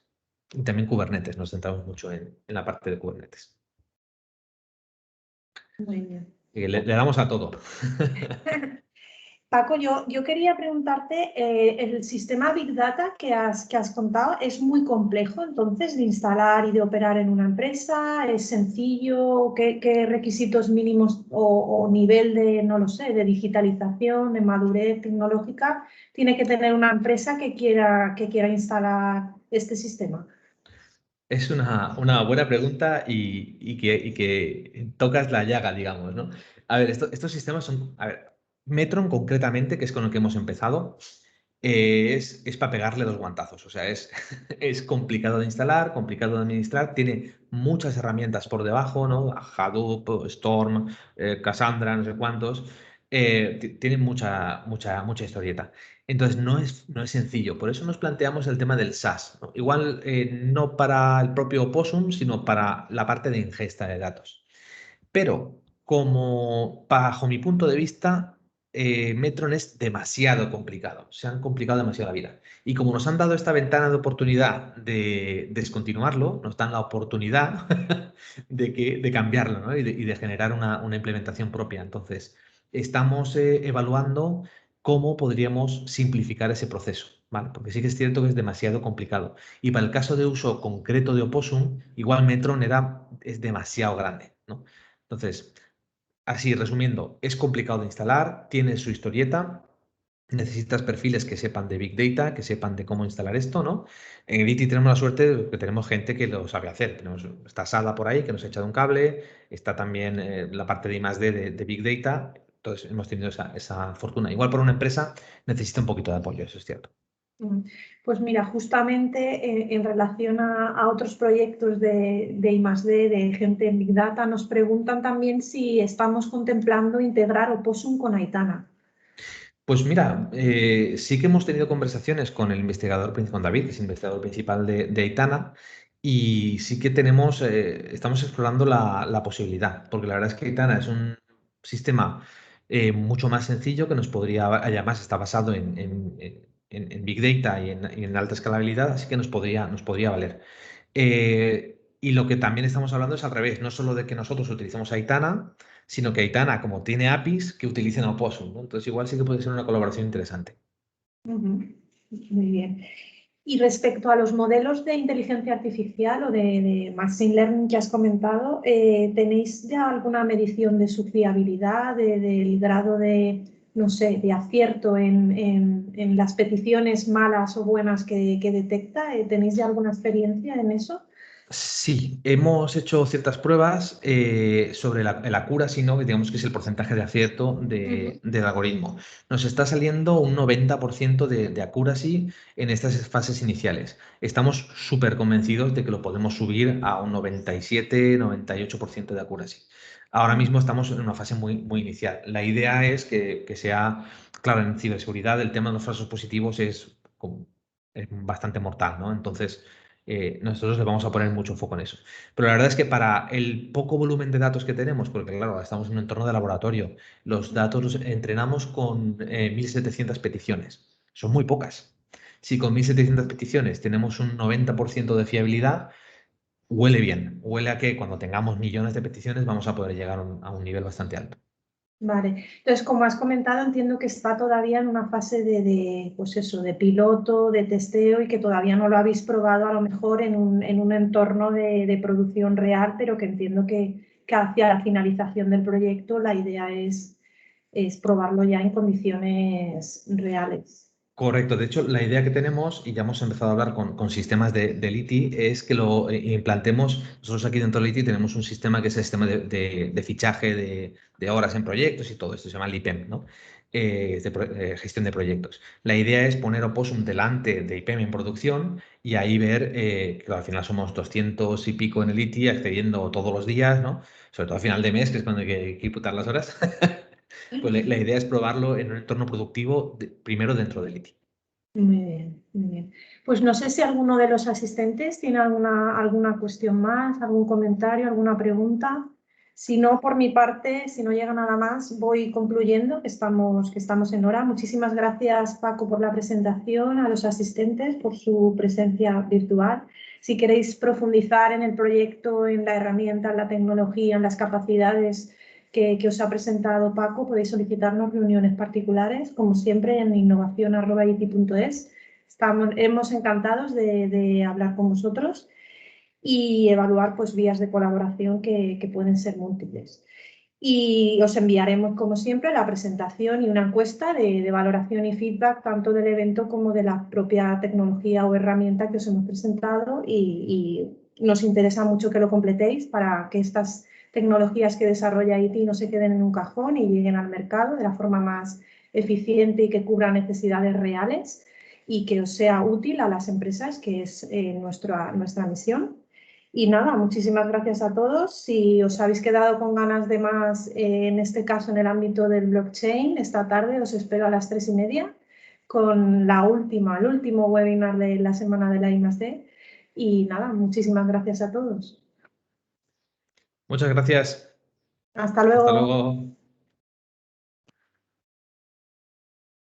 Y también Kubernetes, nos centramos mucho en la parte de Kubernetes. Muy bien. Y le damos a todo. Paco, yo quería preguntarte, el sistema Big Data que has contado es muy complejo, entonces, de instalar y de operar en una empresa, ¿es sencillo? ¿Qué requisitos mínimos o nivel de, no lo sé, de digitalización, de madurez tecnológica tiene que tener una empresa que quiera instalar este sistema? Es una buena pregunta y que tocas la llaga, digamos, ¿no? A ver, estos sistemas son. A ver, Metron concretamente, que es con el que hemos empezado, es para pegarle dos guantazos. O sea, es complicado de instalar, complicado de administrar, tiene muchas herramientas por debajo, ¿no? Hadoop, Storm, Cassandra, no sé cuántos. Tiene mucha historieta. Entonces, no es sencillo. Por eso nos planteamos el tema del SaaS, ¿no? Igual no para el propio Opossum, sino para la parte de ingesta de datos. Pero, como bajo mi punto de vista, Metron es demasiado complicado. Se han complicado demasiado la vida. Y como nos han dado esta ventana de oportunidad de descontinuarlo, nos dan la oportunidad de cambiarlo, ¿no? Y de generar una implementación propia. Entonces, estamos evaluando cómo podríamos simplificar ese proceso, ¿vale? Porque sí que es cierto que es demasiado complicado. Y para el caso de uso concreto de Opossum, igual Metron es demasiado grande, ¿no? Entonces, así resumiendo, es complicado de instalar, tiene su historieta, necesitas perfiles que sepan de Big Data, que sepan de cómo instalar esto, ¿no? En Edity tenemos la suerte de que tenemos gente que lo sabe hacer. Está Sada por ahí, que nos ha echado un cable, está también la parte de I+D de Big Data, entonces hemos tenido esa fortuna. Igual por una empresa necesita un poquito de apoyo, eso es cierto. Pues mira, justamente en relación a otros proyectos de I+D, de gente en Big Data, nos preguntan también si estamos contemplando integrar Opossum con Aitana. Pues mira, sí que hemos tenido conversaciones con el investigador, con David, que es investigador principal de Aitana, y sí que estamos explorando la posibilidad, porque la verdad es que Aitana es un sistema mucho más sencillo que nos podría, además está basado en Big Data y en alta escalabilidad, así que nos podría valer. Y lo que también estamos hablando es al revés, no solo de que nosotros utilicemos Aitana, sino que Aitana, como tiene APIs, que utilicen Opossum, ¿no? Entonces igual sí que puede ser una colaboración interesante. Ujú. Muy bien. Y respecto a los modelos de inteligencia artificial o de Machine Learning que has comentado, ¿tenéis ya alguna medición de su fiabilidad, del grado de, no sé, de acierto en las peticiones malas o buenas que detecta? ¿Tenéis ya alguna experiencia en eso? Sí, hemos hecho ciertas pruebas sobre el accuracy, ¿no? Que digamos que es el porcentaje de acierto Ujú. del algoritmo. Nos está saliendo un 90% de accuracy en estas fases iniciales. Estamos súper convencidos de que lo podemos subir a un 97-98% de accuracy. Ahora mismo estamos en una fase muy inicial. La idea es que sea, claro, en ciberseguridad el tema de los falsos positivos es bastante mortal, ¿no? Entonces nosotros le vamos a poner mucho foco en eso. Pero la verdad es que para el poco volumen de datos que tenemos, porque claro, estamos en un entorno de laboratorio, los datos los entrenamos con 1.700 peticiones. Son muy pocas. Si con 1.700 peticiones tenemos un 90% de fiabilidad, huele bien. Huele a que cuando tengamos millones de peticiones vamos a poder llegar a un nivel bastante alto. Vale, entonces como has comentado, entiendo que está todavía en una fase pues eso, de piloto, de testeo y que todavía no lo habéis probado a lo mejor en un entorno de producción real, pero que entiendo que hacia la finalización del proyecto la idea es probarlo ya en condiciones reales. Correcto, de hecho, la idea que tenemos, y ya hemos empezado a hablar con sistemas de Liti, es que lo implantemos. Nosotros aquí dentro de Liti tenemos un sistema que es el sistema de fichaje de horas en proyectos y todo esto, se llama LIPEM, ¿no? Es de gestión de proyectos. La idea es poner Opossum delante de IPM en producción y ahí ver que al final somos 200 y pico en el Liti, accediendo todos los días, ¿no? Sobre todo a final de mes, que es cuando hay que imputar las horas. Pues la idea es probarlo en un entorno productivo primero dentro de Liti. Muy bien, muy bien. Pues no sé si alguno de los asistentes tiene alguna cuestión más, algún comentario, alguna pregunta. Si no, por mi parte, si no llega nada más, voy concluyendo que estamos en hora. Muchísimas gracias, Paco, por la presentación, a los asistentes por su presencia virtual. Si queréis profundizar en el proyecto, en la herramienta, en la tecnología, en las capacidades que os ha presentado Paco, podéis solicitarnos reuniones particulares, como siempre, en innovación@iti.es. Hemos encantados de hablar con vosotros y evaluar pues, vías de colaboración que pueden ser múltiples. Y os enviaremos, como siempre, la presentación y una encuesta de valoración y feedback tanto del evento como de la propia tecnología o herramienta que os hemos presentado y nos interesa mucho que lo completéis para que estas tecnologías que desarrolla IT no se queden en un cajón y lleguen al mercado de la forma más eficiente y que cubra necesidades reales y que os sea útil a las empresas, que es nuestra misión. Y nada, muchísimas gracias a todos. Si os habéis quedado con ganas de más, en este caso en el ámbito del blockchain, esta tarde os espero a las 3:30 con el último webinar de la semana de la I+D. Y nada, muchísimas gracias a todos. Muchas gracias. Hasta Hasta luego. luego.